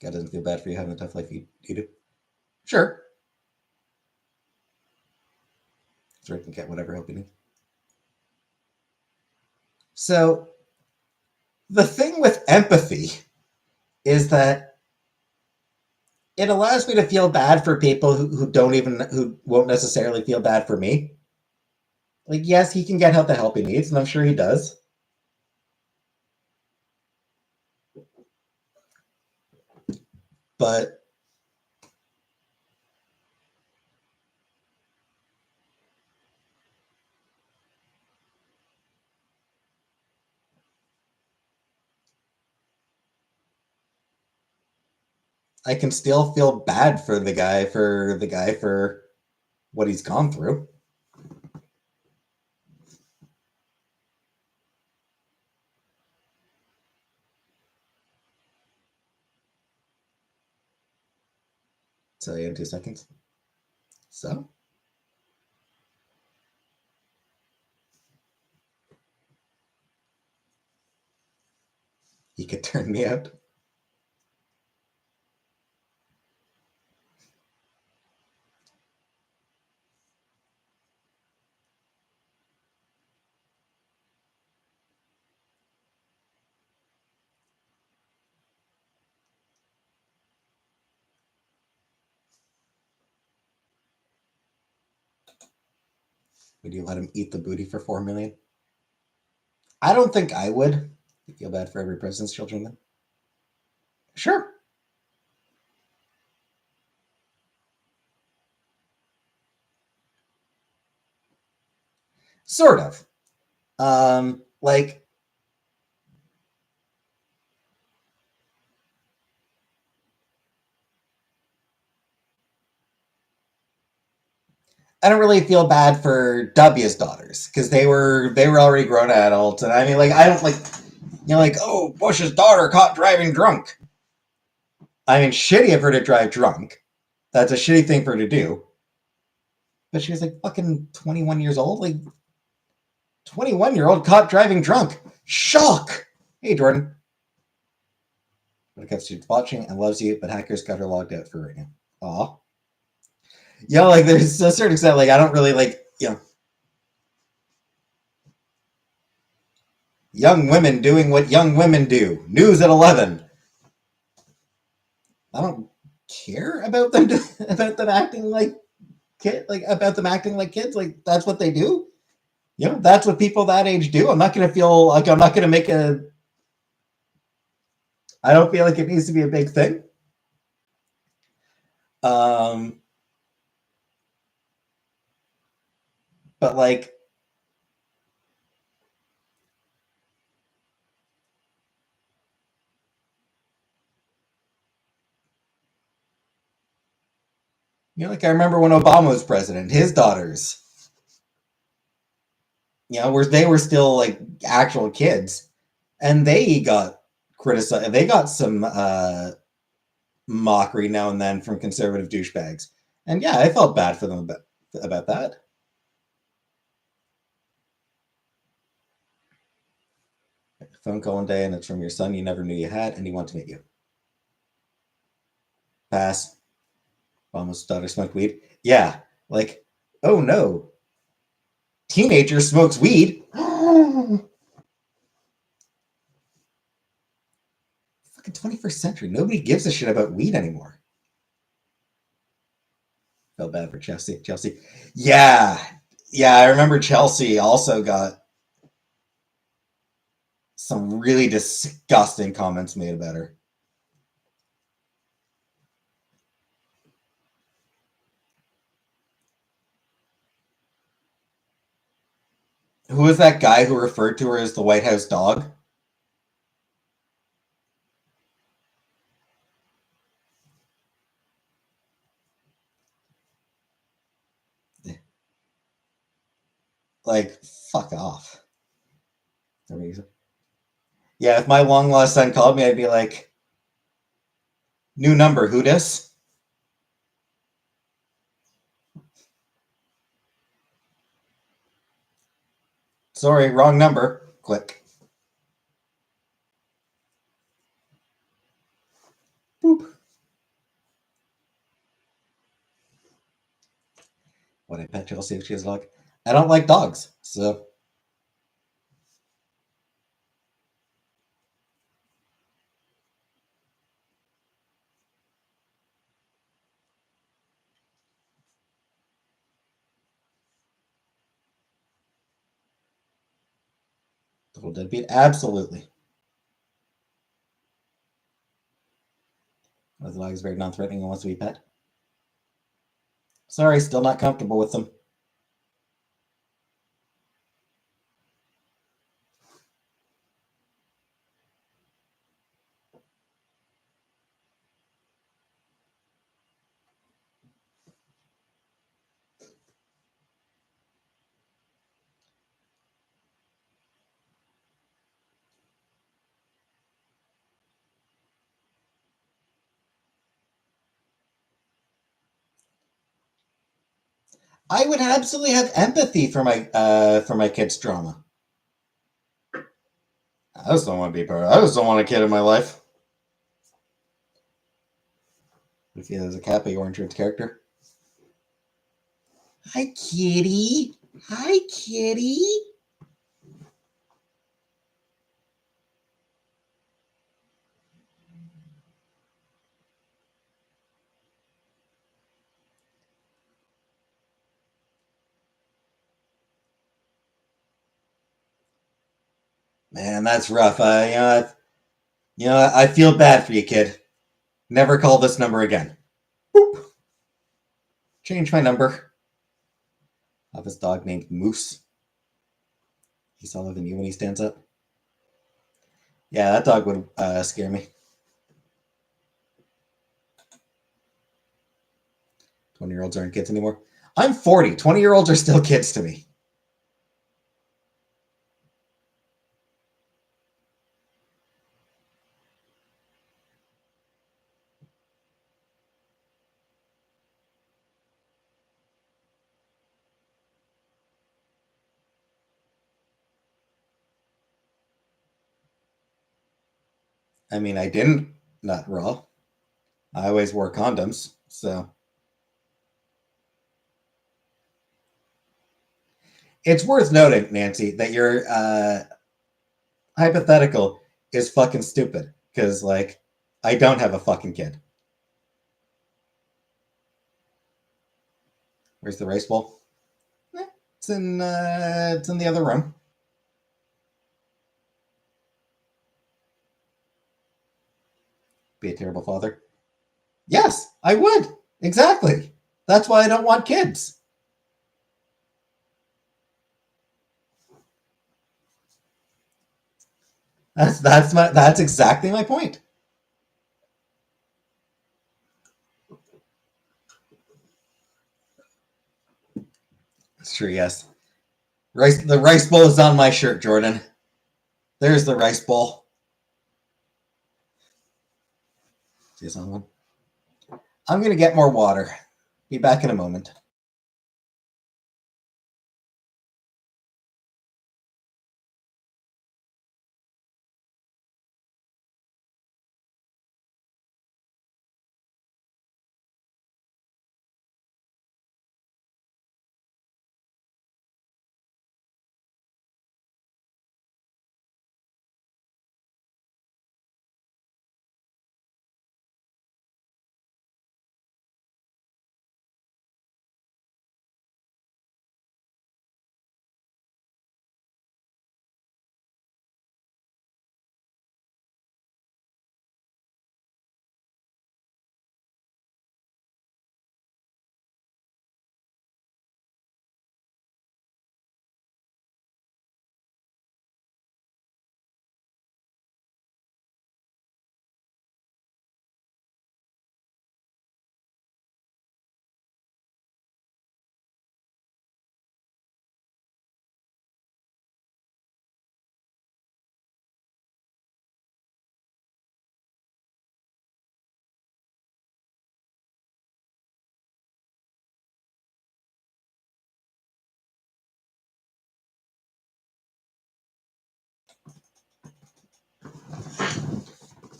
God doesn't feel bad for you having a tough life. You do. Sure. So he can get whatever help he needs. So the thing with empathy is that it allows me to feel bad for people who won't necessarily feel bad for me. Like, yes, he can get help the help he needs, and I'm sure he does. But I can still feel bad for the guy for what he's gone through. Tell you in 2 seconds. So he could turn me out. Would you let him eat the booty for 4 million? I don't think I would. You feel bad for every president's children then? Sure. Sort of. Like I don't really feel bad for W's daughters because they were already grown adults, and I mean, like I don't like like oh Bush's daughter caught driving drunk. I mean, shitty of her to drive drunk. That's a shitty thing for her to do. But she was like fucking 21 years old. Like 21-year-old caught driving drunk. Shock. Hey Jordan. Because she's watching and loves you, but hackers got her logged out for right now. Aw. Yeah, like there's a certain extent, like I don't really like, young women doing what young women do. News at 11. I don't care about them about them acting like about them acting like kids. Like that's what they do. That's what people that age do. I'm not gonna feel like I'm not gonna make a. I don't feel like it needs to be a big thing. Um, but like like I remember when Obama was president, his daughters, where they were still like actual kids, and they got criticized. They got some mockery now and then from conservative douchebags, and yeah, I felt bad for them about that. Phone call one day, and it's from your son you never knew you had, and he wants to meet you. Pass. Obama's daughter smoked weed. Yeah, like, oh no, teenager smokes weed. Fucking 21st century. Nobody gives a shit about weed anymore. Felt bad for Chelsea. Chelsea. Yeah. Yeah, I remember Chelsea also got some really disgusting comments made about her. Who was that guy who referred to her as the White House dog? Like, fuck off. Yeah, if my long lost son called me, I'd be like, new number, who dis? Sorry, wrong number. Click. Boop. What I pet Chelsea if she has a dog. I don't like dogs, so Total deadbeat. Absolutely. The dog is very non-threatening and wants to be pet. Sorry, still not comfortable with them. I would absolutely have empathy for my kid's drama. I just don't want to be part of it. I just don't want a kid in my life. If he has a cat, but you weren't sure its character. Hi, kitty. Hi, kitty. Man, that's rough. I feel bad for you, kid. Never call this number again. Boop. Change my number. I have this dog named Moose. He's taller than you when he stands up. Yeah, that dog would scare me. 20-year-olds aren't kids anymore. I'm 40. 20-year-olds are still kids to me. I mean, I didn't nut raw. I always wore condoms, so it's worth noting, Nancy, that your hypothetical is fucking stupid because, like, I don't have a fucking kid. Where's the rice bowl? It's in the other room. Be a terrible father. Yes, I would. Exactly. That's why I don't want kids. That's exactly my point. It's true. Yes. The rice bowl is on my shirt, Jordan. There's the rice bowl. See someone? I'm gonna get more water. Be back in a moment.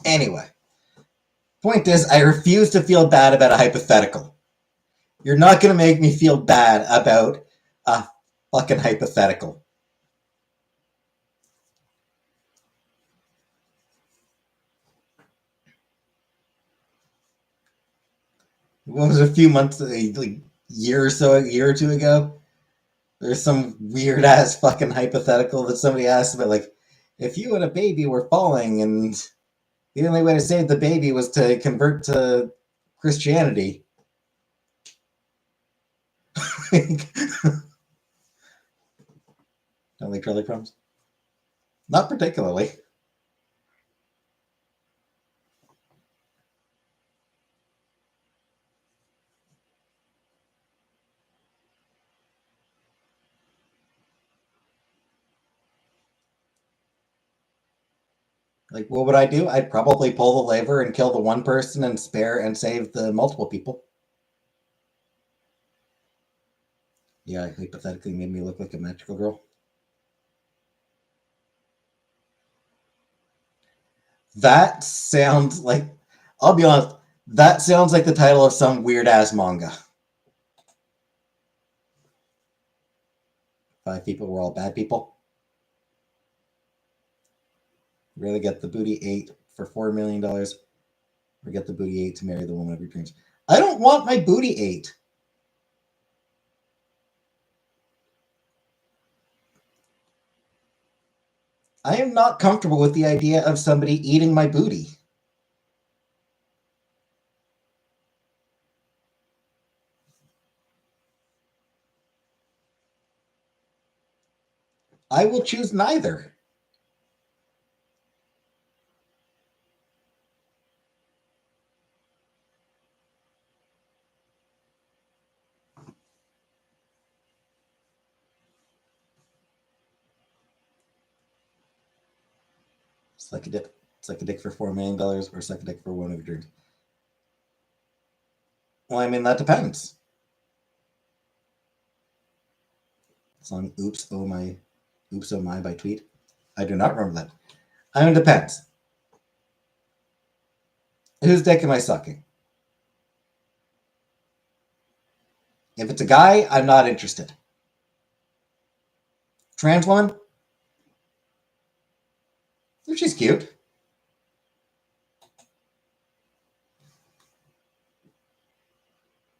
Anyway, point is, I refuse to feel bad about a hypothetical. You're not gonna make me feel bad about a fucking hypothetical. What was it, a few months, like a year or two ago? There's some weird ass fucking hypothetical that somebody asked about, like, If you and a baby were falling and the only way to save the baby was to convert to Christianity. Don't like Charlie Crumbs? Not particularly. Like, what would I do? I'd probably pull the lever and kill the one person and spare and save the multiple people. Yeah, hypothetically made me look like a magical girl. That sounds like, I'll be honest, that sounds like the title of some weird ass manga. Five people were all bad people. Really get the booty eight for $4 million, or get the booty eight to marry the woman of your dreams. I don't want my booty eight. I am not comfortable with the idea of somebody eating my booty. I will choose neither. Suck a dick. Suck a dick for $4 million or suck a dick for one of your dreams. Well, I mean, that depends. Song Oops Oh My by Tweet. I do not remember that. I mean, it depends. Whose dick am I sucking? If it's a guy, I'm not interested. Trans woman? If she's cute.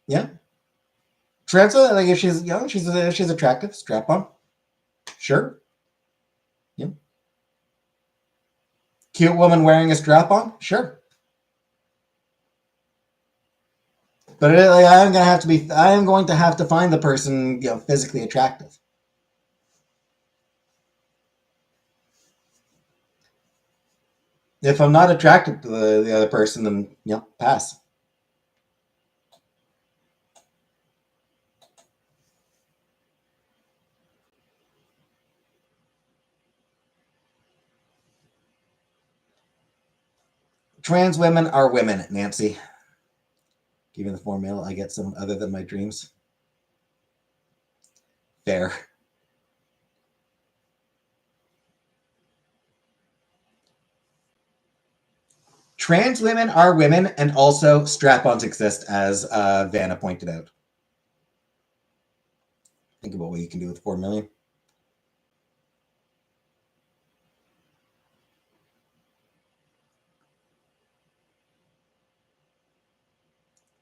Yeah. Trans woman, like if she's young, she's attractive, strap on. Sure. Yeah. Cute woman wearing a strap on? Sure. But like, I am going to have to find the person, physically attractive. If I'm not attracted to the other person, then pass. Trans women are women, Nancy. Give me the formula. I get some other than my dreams. Fair. Trans women are women, and also strap-ons exist, as Vanna pointed out. Think about what you can do with 4 million.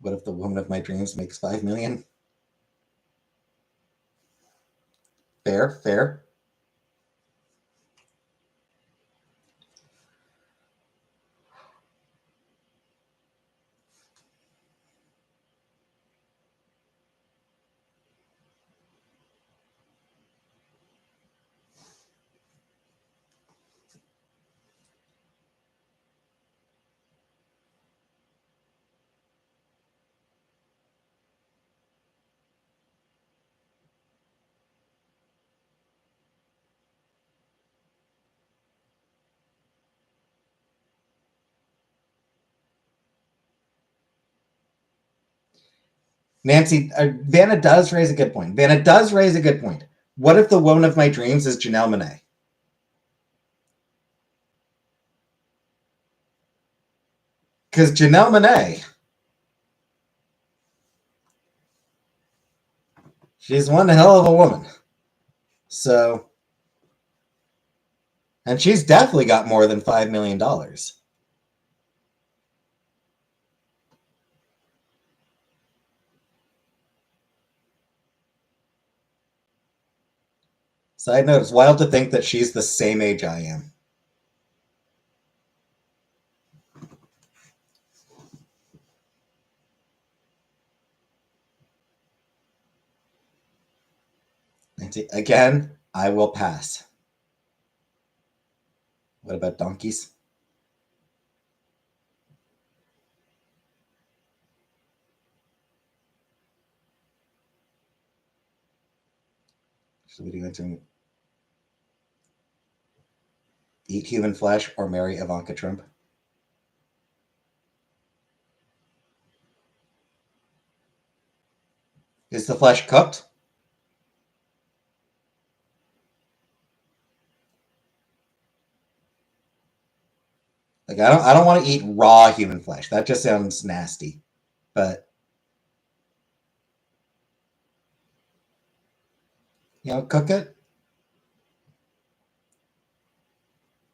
What if the woman of my dreams makes 5 million? Fair, fair. Nancy, Vanna does raise a good point. Vanna does raise a good point. What if the woman of my dreams is Janelle Monáe? Because Janelle Monáe, she's one hell of a woman. So, and she's definitely got more than $5 million. Side note, it's wild to think that she's the same age I am. Again, I will pass. What about donkeys? Should we do anything? Eat human flesh or marry Ivanka Trump? Is the flesh cooked? Like I don't want to eat raw human flesh. That just sounds nasty. But cook it.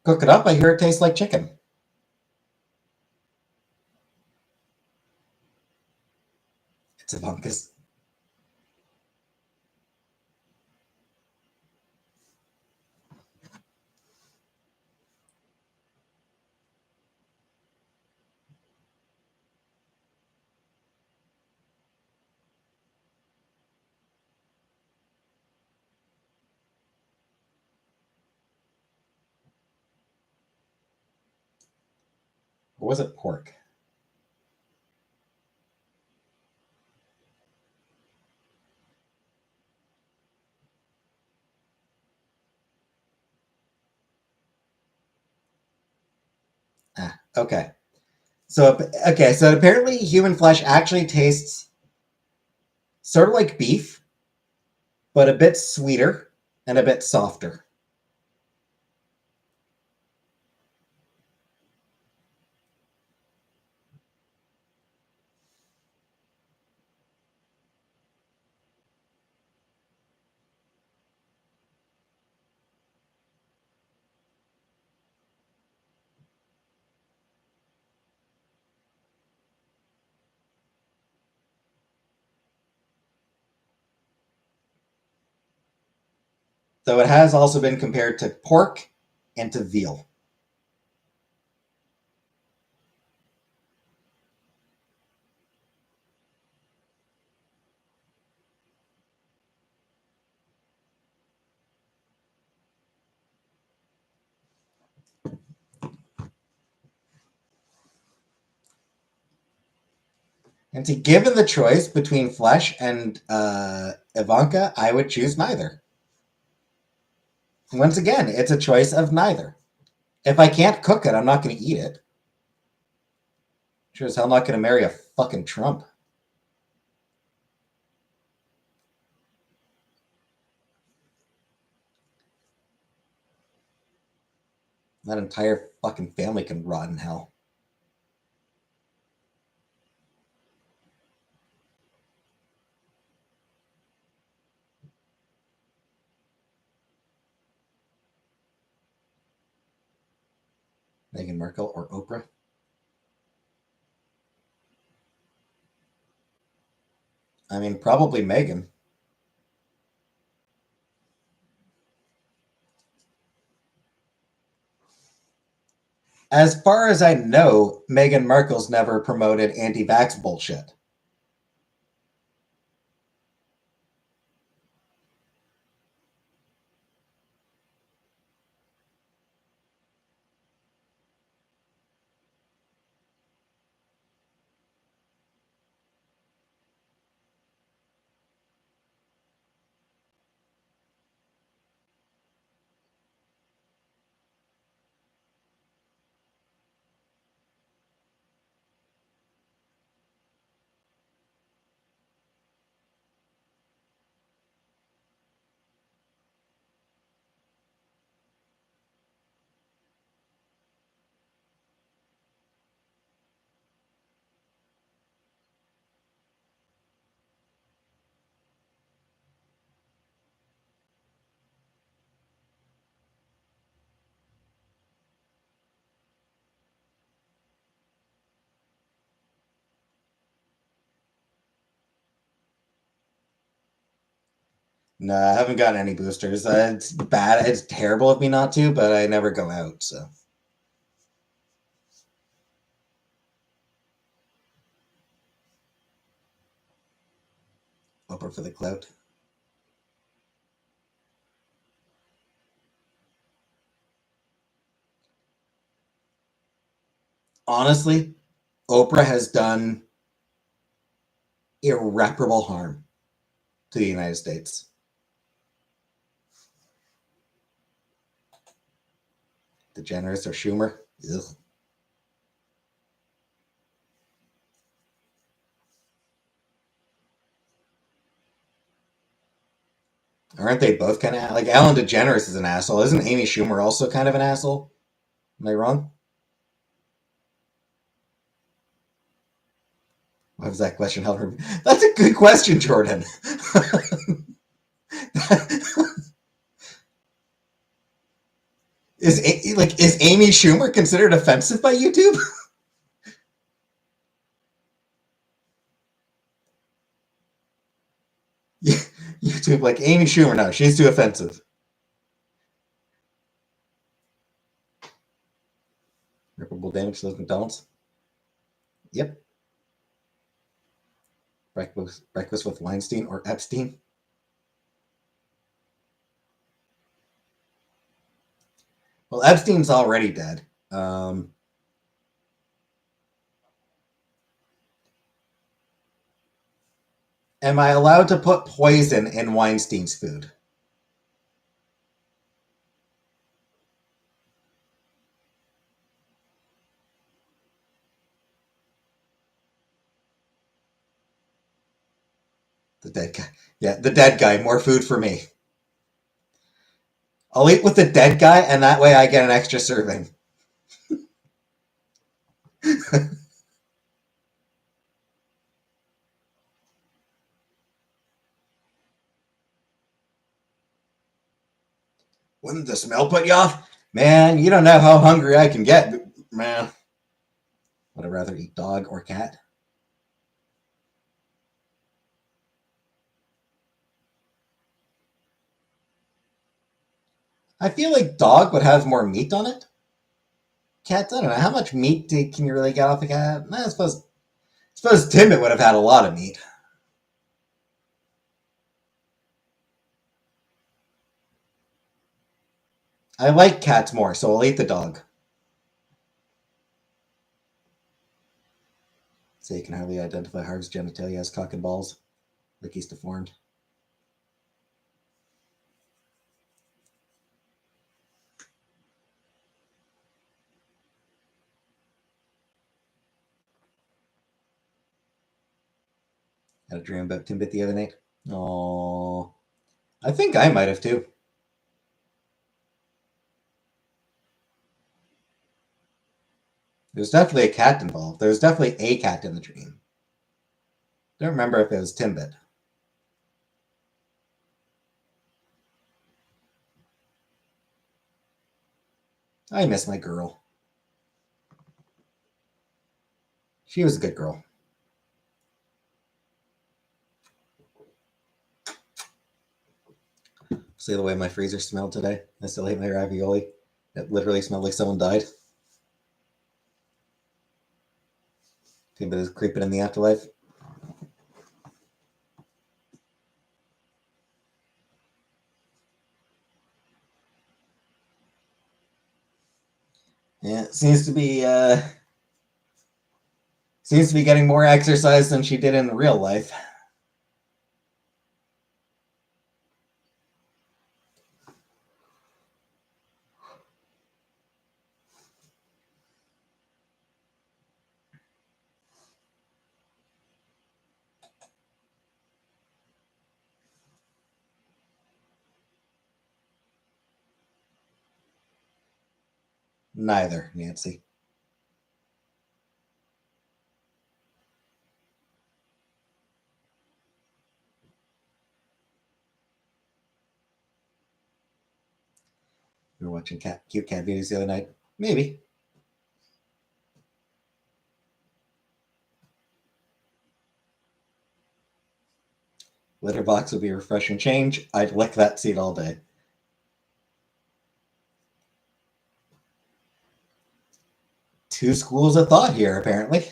Cook it up. I hear it tastes like chicken. It's Ivanka's. Or was it pork? Ah, okay. So apparently human flesh actually tastes sort of like beef, but a bit sweeter and a bit softer. So it has also been compared to pork and to veal. And see, given the choice between flesh and Ivanka, I would choose neither. Once again, it's a choice of neither. If I can't cook it, I'm not going to eat it. Sure as hell not going to marry a fucking Trump. That entire fucking family can rot in hell. Meghan Markle or Oprah? I mean, probably Meghan. As far as I know, Meghan Markle's never promoted anti-vax bullshit. No, I haven't gotten any boosters. It's bad. It's terrible of me not to, but I never go out, so. Oprah for the clout. Honestly, Oprah has done irreparable harm to the United States. DeGeneres or Schumer. Ugh. Aren't they both kind of like Ellen DeGeneres is an asshole? Isn't Amy Schumer also kind of an asshole? Am I wrong? Why was that question held? That's a good question, Jordan. Is Amy Schumer considered offensive by YouTube? YouTube like Amy Schumer, no, she's too offensive. Irreparable damage to those McDonald's. Yep. Breakfast with Weinstein or Epstein. Well, Epstein's already dead. Am I allowed to put poison in Weinstein's food? The dead guy. Yeah, the dead guy. More food for me. I'll eat with the dead guy, and that way I get an extra serving. Wouldn't the smell put you off? Man, you don't know how hungry I can get, man. Would I rather eat dog or cat? I feel like dog would have more meat on it. Cats, I don't know. How much meat can you really get off a cat? I suppose Timbit would have had a lot of meat. I like cats more, so I'll eat the dog. So you can hardly identify Harv's genitalia as cock and balls. Like he's deformed. Had a dream about Timbit the other night. Oh, I think I might have too. There's definitely a cat involved. There's definitely a cat in the dream. Don't remember if it was Timbit. I miss my girl. She was a good girl. See the way my freezer smelled today? I still ate my ravioli. It literally smelled like someone died. Timbit is creeping in the afterlife. Yeah, seems to be getting more exercise than she did in real life. Neither, Nancy. We were watching cute cat videos the other night. Maybe. Litter box would be a refreshing change. I'd lick that seat all day. Two schools of thought here, apparently.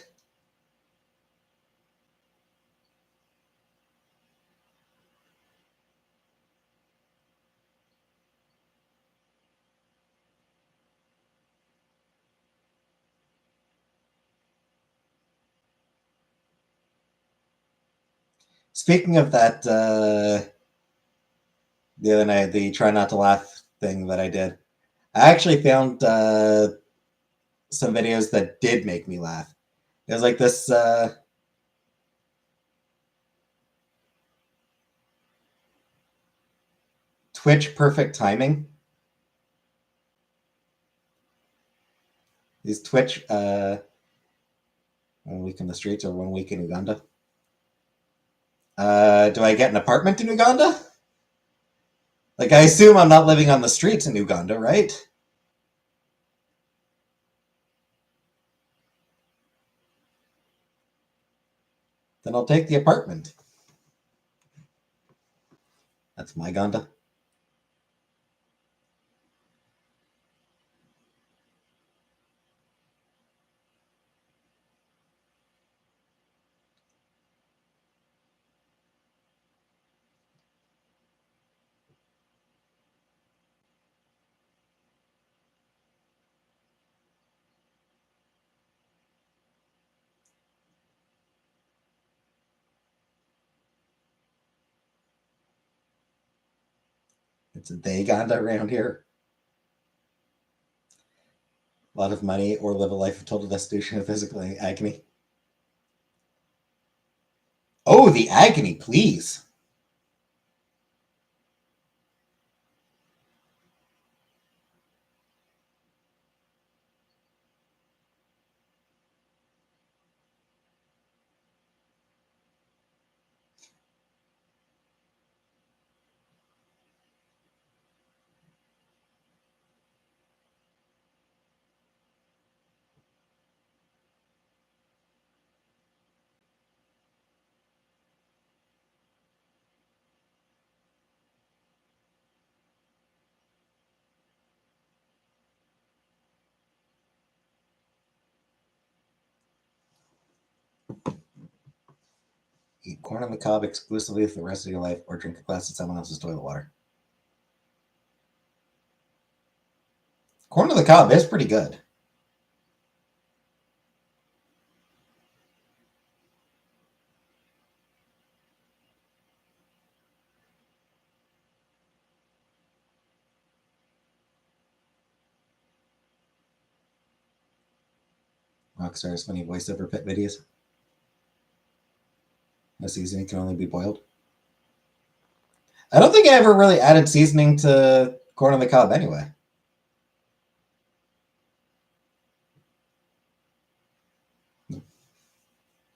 Speaking of that, the other night, the try not to laugh thing that I did, I actually found some videos that did make me laugh. It was like this Twitch perfect timing. These Twitch 1 week in the streets or 1 week in Uganda. Do I get an apartment in Uganda? Like, I assume I'm not living on the streets in Uganda, right? Then I'll take the apartment. That's my Uganda. It's a they Uganda around here. A lot of money or live a life of total destitution and physical agony. Oh, the agony, please. Eat corn on the cob exclusively for the rest of your life or drink a glass of someone else's toilet water. Corn on the cob is pretty good. Rockstar's funny voiceover pet videos. No seasoning can only be boiled. I don't think I ever really added seasoning to corn on the cob anyway.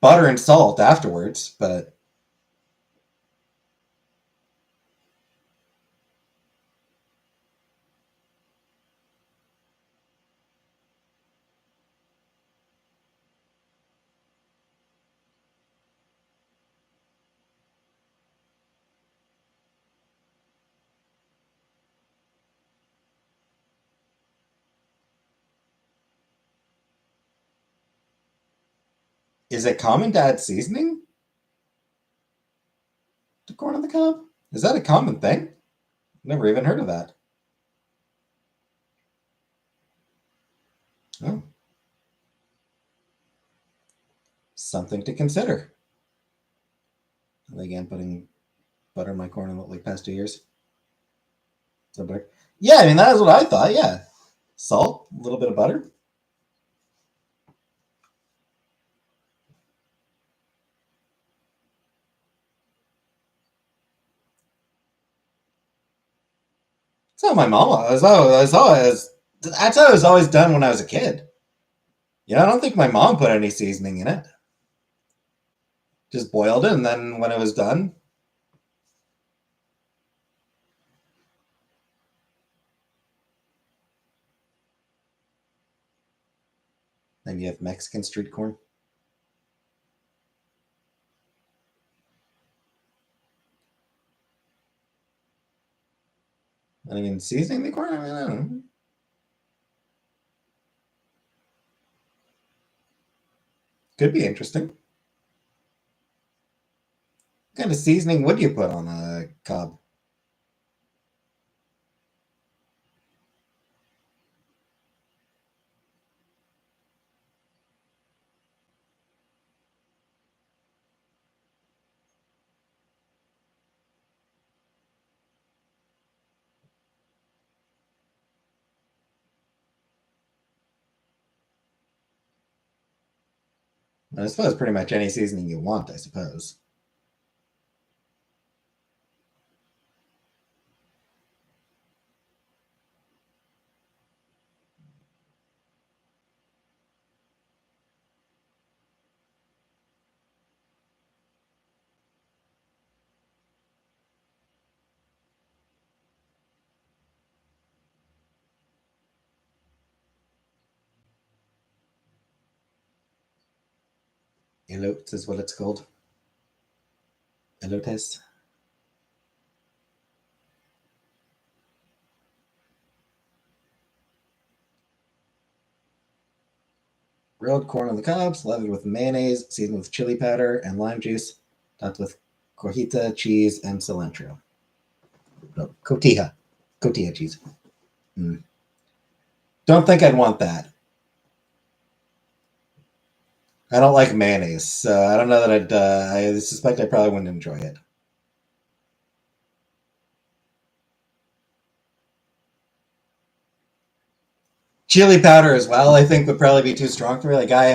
Butter and salt afterwards, but is it common to add seasoning to corn on the cob? Is that a common thing? Never even heard of that. Oh, something to consider. And again, putting butter in my corn in like past 2 years. So butter. Yeah, I mean that is what I thought. Yeah, salt, a little bit of butter. That's how my mom was. That's how it was always done when I was a kid. I don't think my mom put any seasoning in it. Just boiled it, and then when it was done, then you have Mexican street corn. I mean, seasoning the corn. I mean, I don't know. Could be interesting. What kind of seasoning would you put on a cob? I suppose pretty much any seasoning you want, I suppose. Elotes is what it's called. Elotes. Grilled corn on the cob, slathered with mayonnaise, seasoned with chili powder and lime juice, topped with cojita, cheese, and cilantro. No, cotija. Cotija cheese. Mm. Don't think I'd want that. I don't like mayonnaise, so I don't know that I'd. I suspect I probably wouldn't enjoy it. Chili powder as well, I think would probably be too strong for me. Like I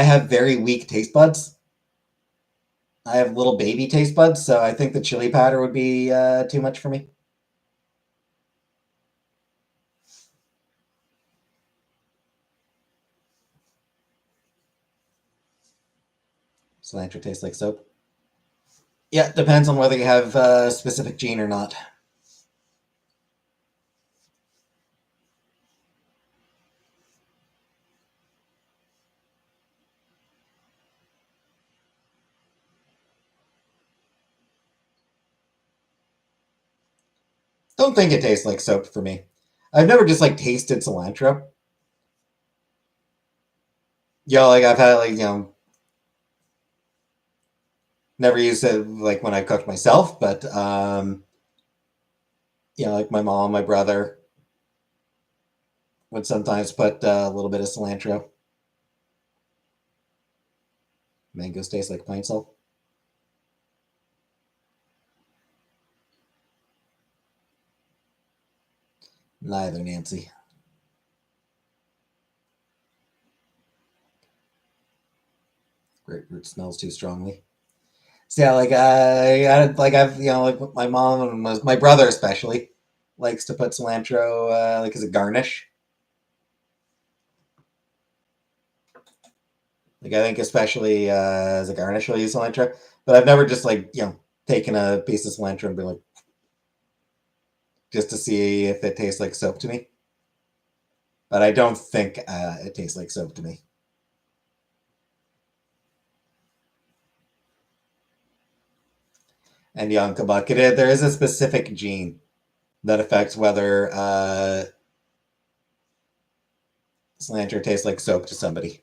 have very weak taste buds. I have little baby taste buds, so I think the chili powder would be too much for me. Cilantro tastes like soap. Yeah, depends on whether you have a specific gene or not. Don't think it tastes like soap for me. I've never just like tasted cilantro. Like I've had never used it like when I cooked myself, but like my mom, my brother would sometimes put a little bit of cilantro. Mangoes taste like pine salt. Neither, Nancy. Grapefruit smells too strongly. So yeah, I've like my mom and my brother especially likes to put cilantro like as a garnish. Like I think especially as a garnish, I'll use cilantro. But I've never just like taken a piece of cilantro and been like just to see if it tastes like soap to me. But I don't think it tastes like soap to me. And Kabak, there is a specific gene that affects whether cilantro tastes like soap to somebody.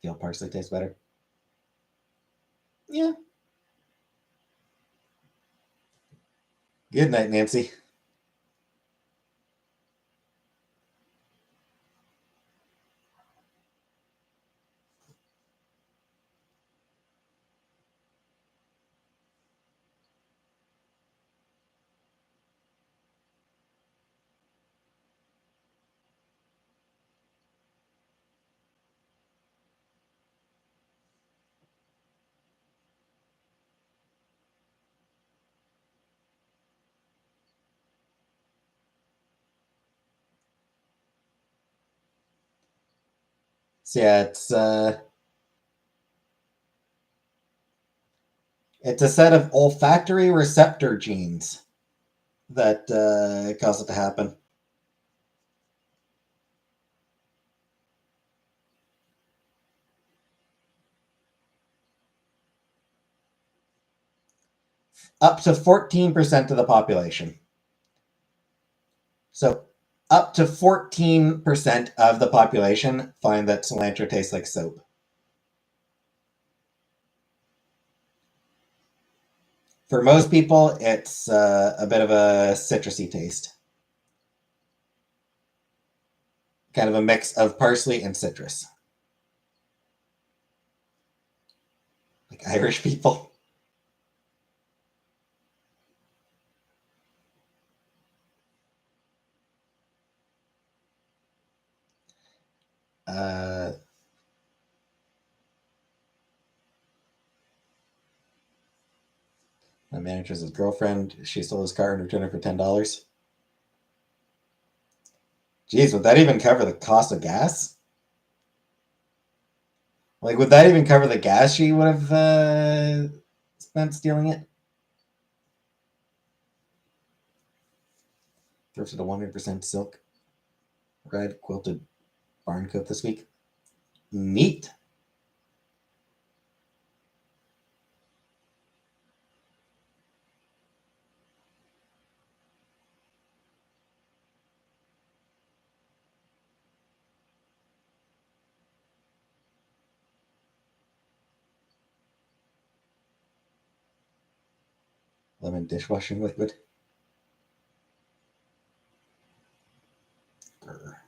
Feel parsley tastes better. Yeah. Good night, Nancy. So yeah, it's a set of olfactory receptor genes that cause it to happen. Up to 14% of the population. So up to 14% of the population find that cilantro tastes like soap. For most people, it's a bit of a citrusy taste. Kind of a mix of parsley and citrus. Like Irish people. Uh, my manager's his girlfriend. She stole his car and returned it for $10. Geez, would that even cover the cost of gas? Like, would that even cover the gas she would have spent stealing it? Thrifted a 100% silk red quilted barn coat this week. Neat. Lemon dishwashing liquid. Grr.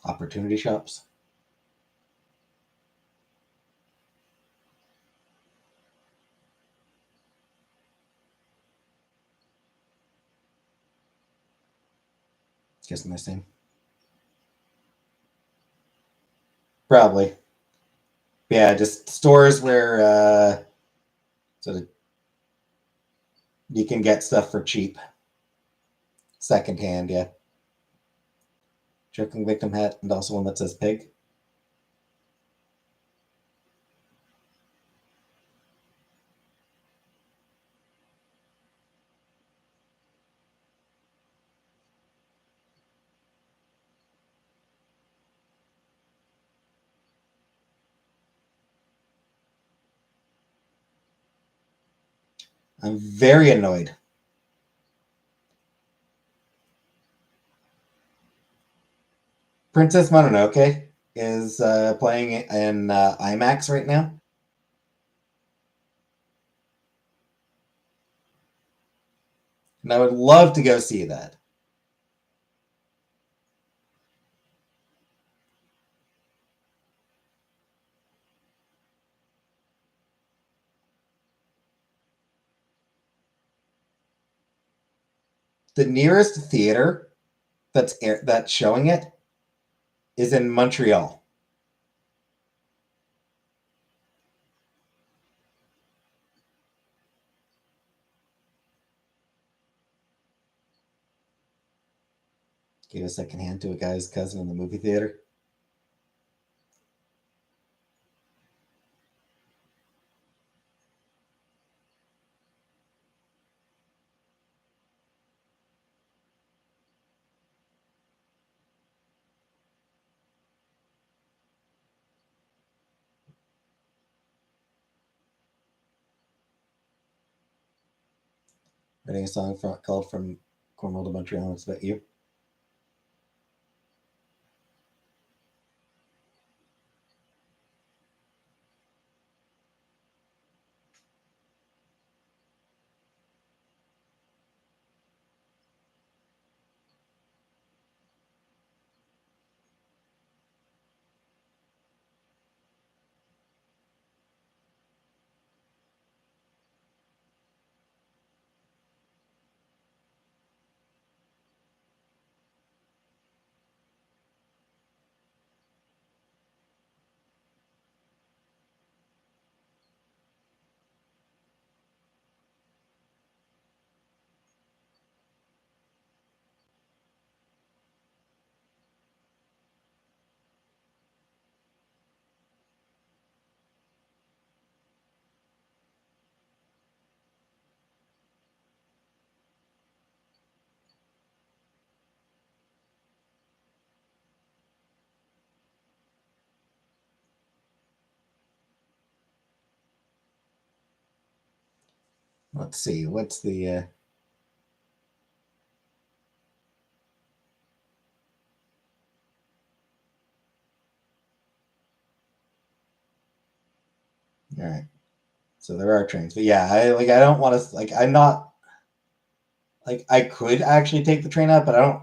Opportunity shops. Guessing the same. Probably. Yeah, just stores where sort of you can get stuff for cheap. Secondhand, yeah. Choking victim hat and also one that says pig. I'm very annoyed. Princess Mononoke is playing in IMAX right now. And I would love to go see that. The nearest theater that's showing it is in Montreal. Gave a second hand to a guy's cousin in the movie theater. Writing a song called From Cornwall to Montreal. It's about you. Let's see. What's the? All right. So there are trains, but yeah, I don't want to like. I'm not like I could actually take the train up, but I don't.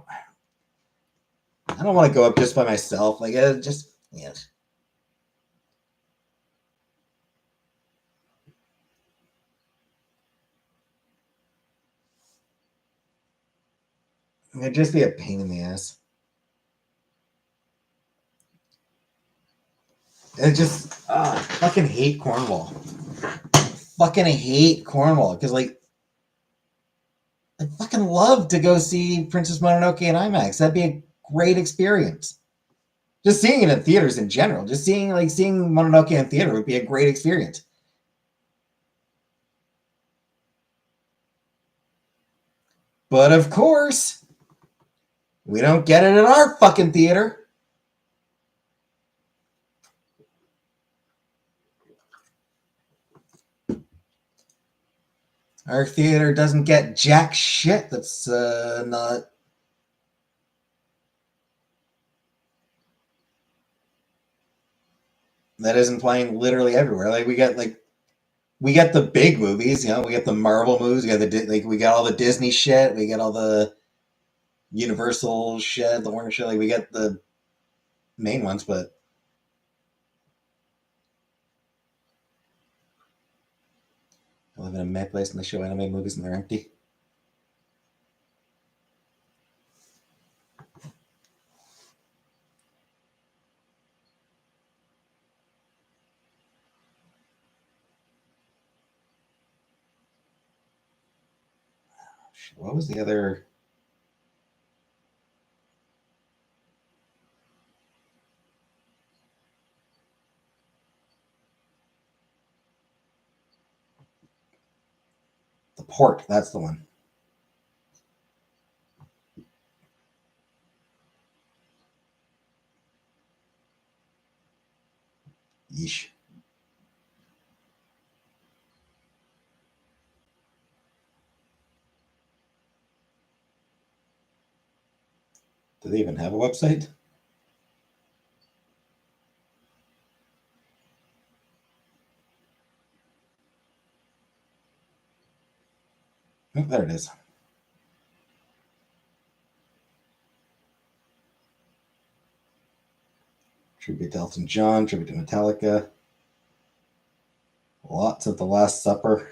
I don't want to go up just by myself. Like, just yeah. It'd just be a pain in the ass. It just fucking hate Cornwall. Fucking hate Cornwall because like I fucking love to go see Princess Mononoke in IMAX. That'd be a great experience. Just seeing it in theaters in general, just seeing Mononoke in theater would be a great experience. But of course, we don't get it in our fucking theater. Our theater doesn't get jack shit that's not. That isn't playing literally everywhere. We get the big movies, you know, we get the Marvel movies, we got all the Disney shit, we get all the Universal shit, the Warner shit, like we get the main ones, but I live in a mad place and they show anime movies and they're empty. What was the other? The Port. That's the one. Yeesh. Do they even have a website? Oh, there it is. Tribute to Elton John, tribute to Metallica. Lots of The Last Supper.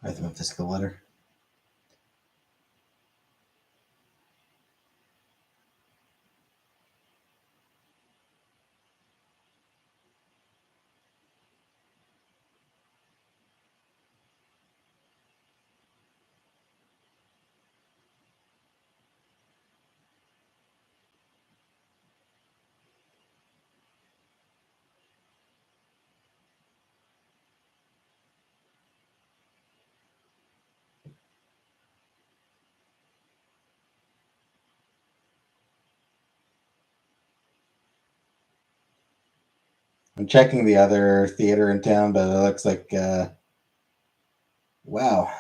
Rhythm of Physical Letter. I'm checking the other theater in town, but it looks like wow.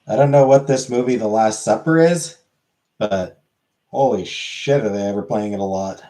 I don't know what this movie, The Last Supper, is, but holy shit, are they ever playing it a lot?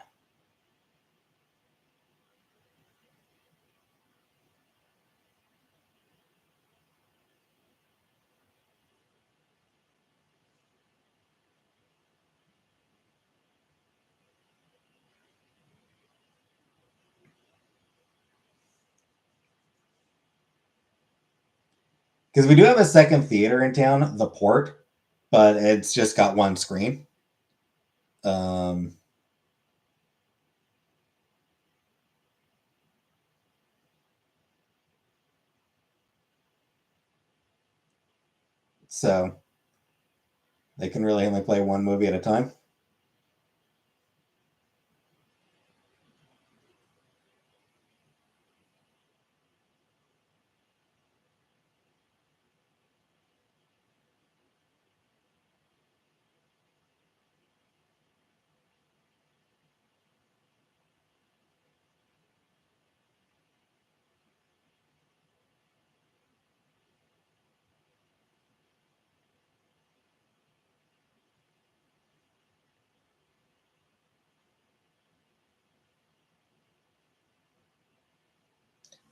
Because we do have a second theater in town, the Port, but it's just got one screen. Um, so they can really only play one movie at a time.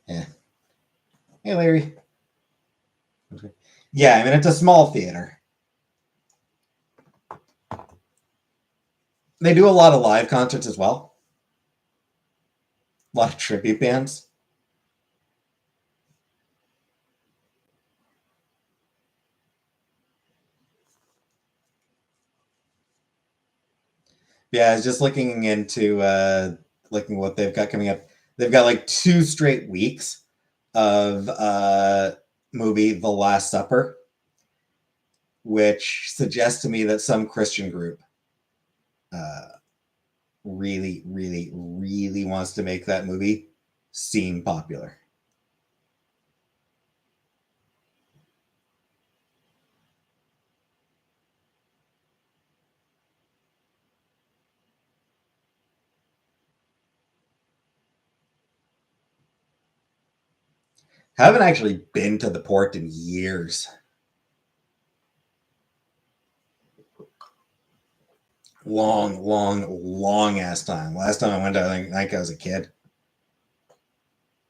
Yeah. Hey, Larry. Yeah, I mean, it's a small theater. They do a lot of live concerts as well, a lot of tribute bands. Yeah, I was just looking into looking what they've got coming up. They've got like 2 straight weeks of movie The Last Supper, which suggests to me that some Christian group uh, really, really, really wants to make that movie seem popular. Haven't actually been to the Port in years. Long, long, long ass time. Last time I went, I think I was a kid,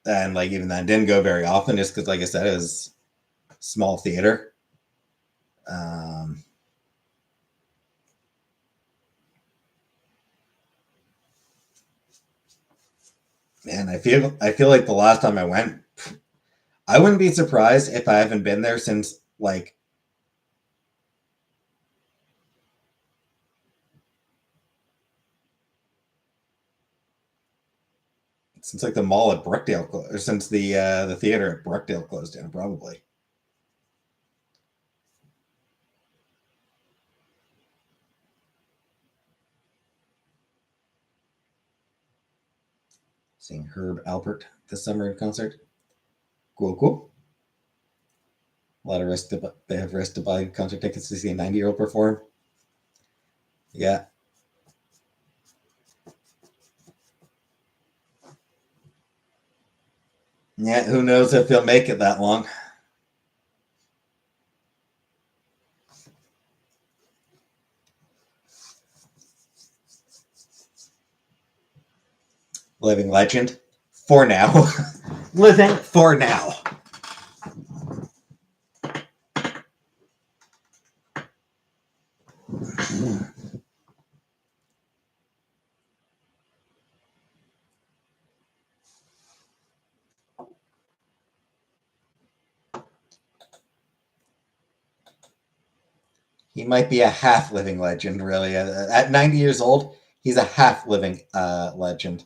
and like even then, didn't go very often, just because, like I said, it was small theater. Um, Man, I feel like the last time I went, I wouldn't be surprised if I haven't been there since like the mall at Brookdale, or since the theater at Brookdale closed down, probably. Seeing Herb Alpert this summer in concert. Cool, cool. A lot of they have rest to buy concert tickets to see a 90-year-old perform. Yeah, yeah. Who knows if he'll make it that long? Living legend for now. Living for now. He might be a half living legend, really. At 90 years old, he's a half living legend.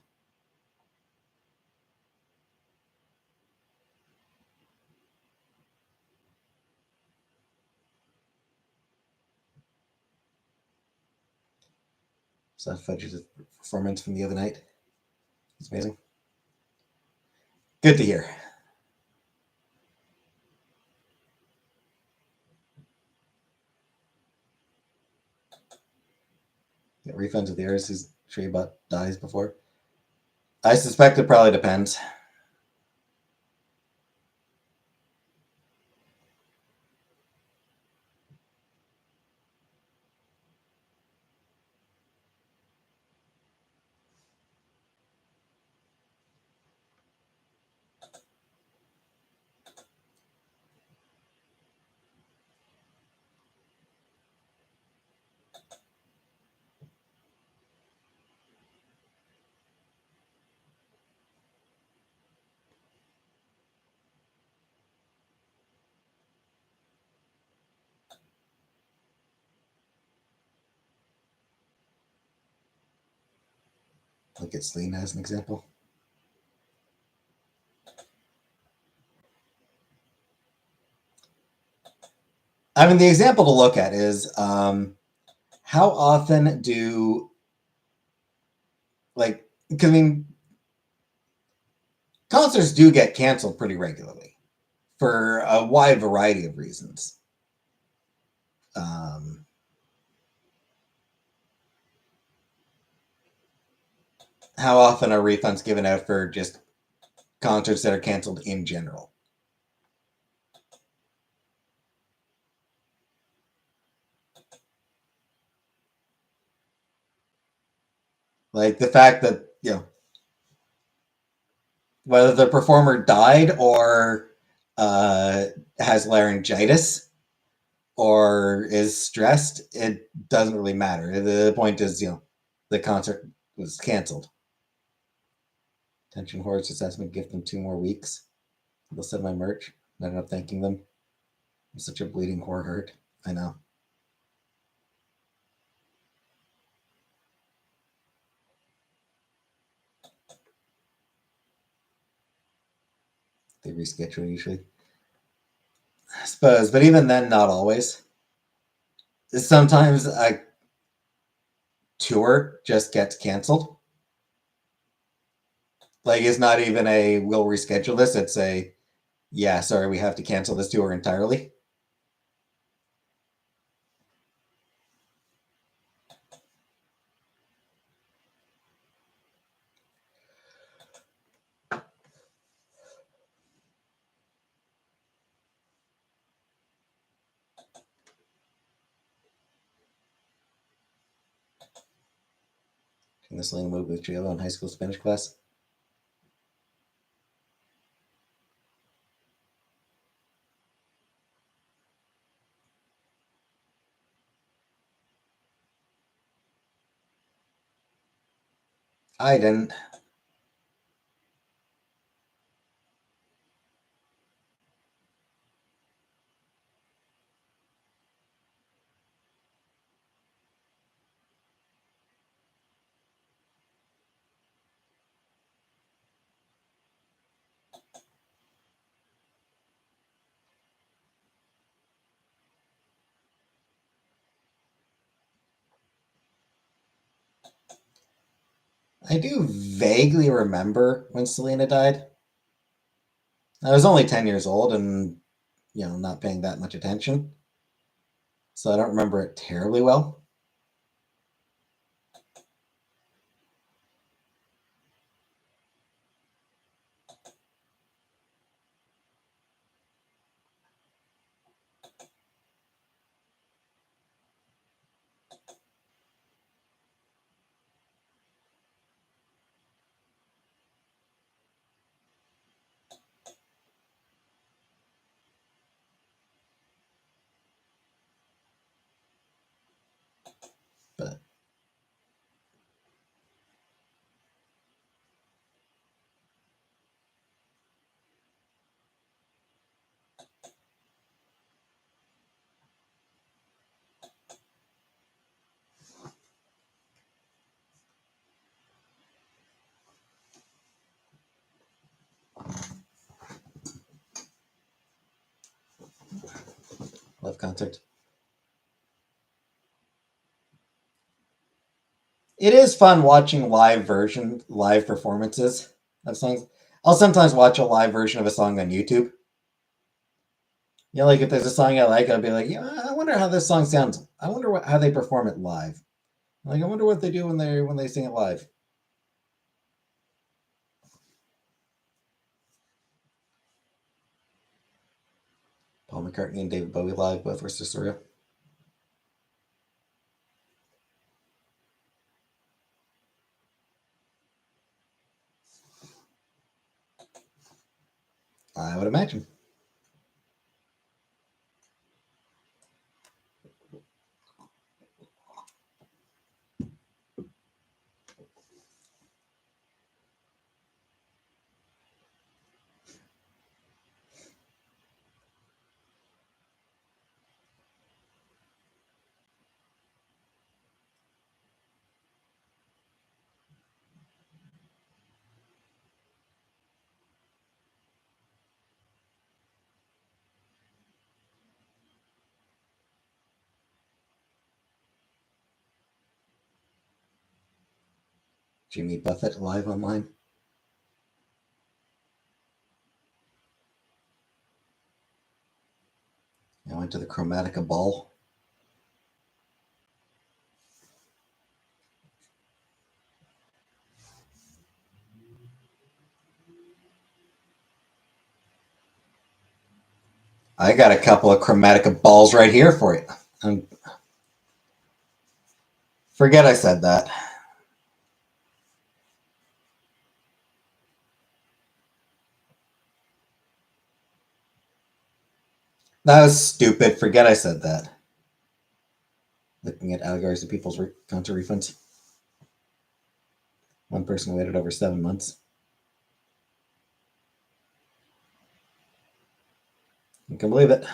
So Fudge's performance from the other night. It's amazing. Good to hear. Get refunds of the heirs whose tree butt dies before. I suspect it probably depends. Look at Selena as an example. I mean, the example to look at is how often do, like, because I mean, concerts do get canceled pretty regularly for a wide variety of reasons. Um, how often are refunds given out for just concerts that are canceled in general? Like the fact that, whether the performer died or uh, has laryngitis or is stressed, it doesn't really matter. The point is, the concert was canceled. Attention Horse assessment, give them 2 more weeks. They'll send my merch. I ended up thanking them. I'm such a bleeding whore hurt. I know. They reschedule usually. I suppose, but even then, not always. Sometimes a tour just gets canceled. Like it's not even a we'll reschedule this. It's a yeah, sorry, we have to cancel this tour entirely. Can this lane move with JLo in high school Spanish class? I didn't. I do vaguely remember when Selena died. I was only 10 years old and, not paying that much attention. So I don't remember it terribly well. But live concert. It is fun watching live performances of songs. I'll sometimes watch a live version of a song on YouTube. Like if there's a song I like, I'll be like, yeah, I wonder how this song sounds. I wonder how they perform it live. Like I wonder what they do when they sing it live. Paul McCartney and David Bowie live, both were surreal. I would imagine. Jimmy Buffett live online. I went to the Chromatica ball. I got a couple of Chromatica balls right here for you. Forget I said that. That was stupid. Forget I said that. Looking at allegories of people's counter refunds. One person waited over 7 months. I can believe it.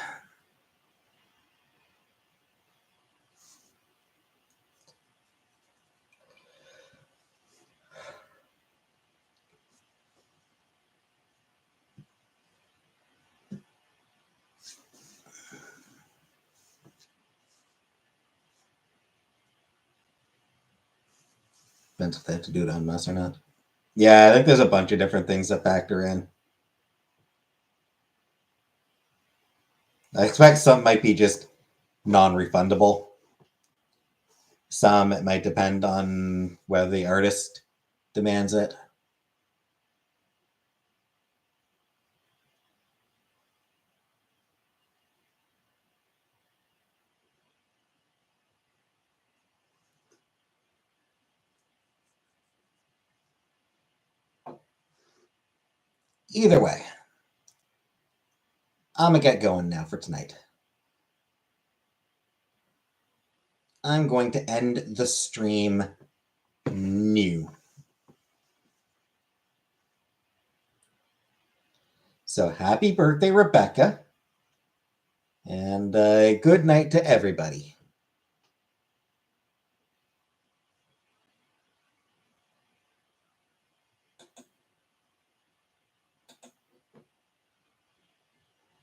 Depends if they have to do it on mass or not. Yeah, I think there's a bunch of different things that factor in. I expect some might be just non-refundable. Some it might depend on whether the artist demands it. Either way, I'm gonna get going now for tonight. I'm going to end the stream new. So happy birthday, Rebecca. And good night to everybody.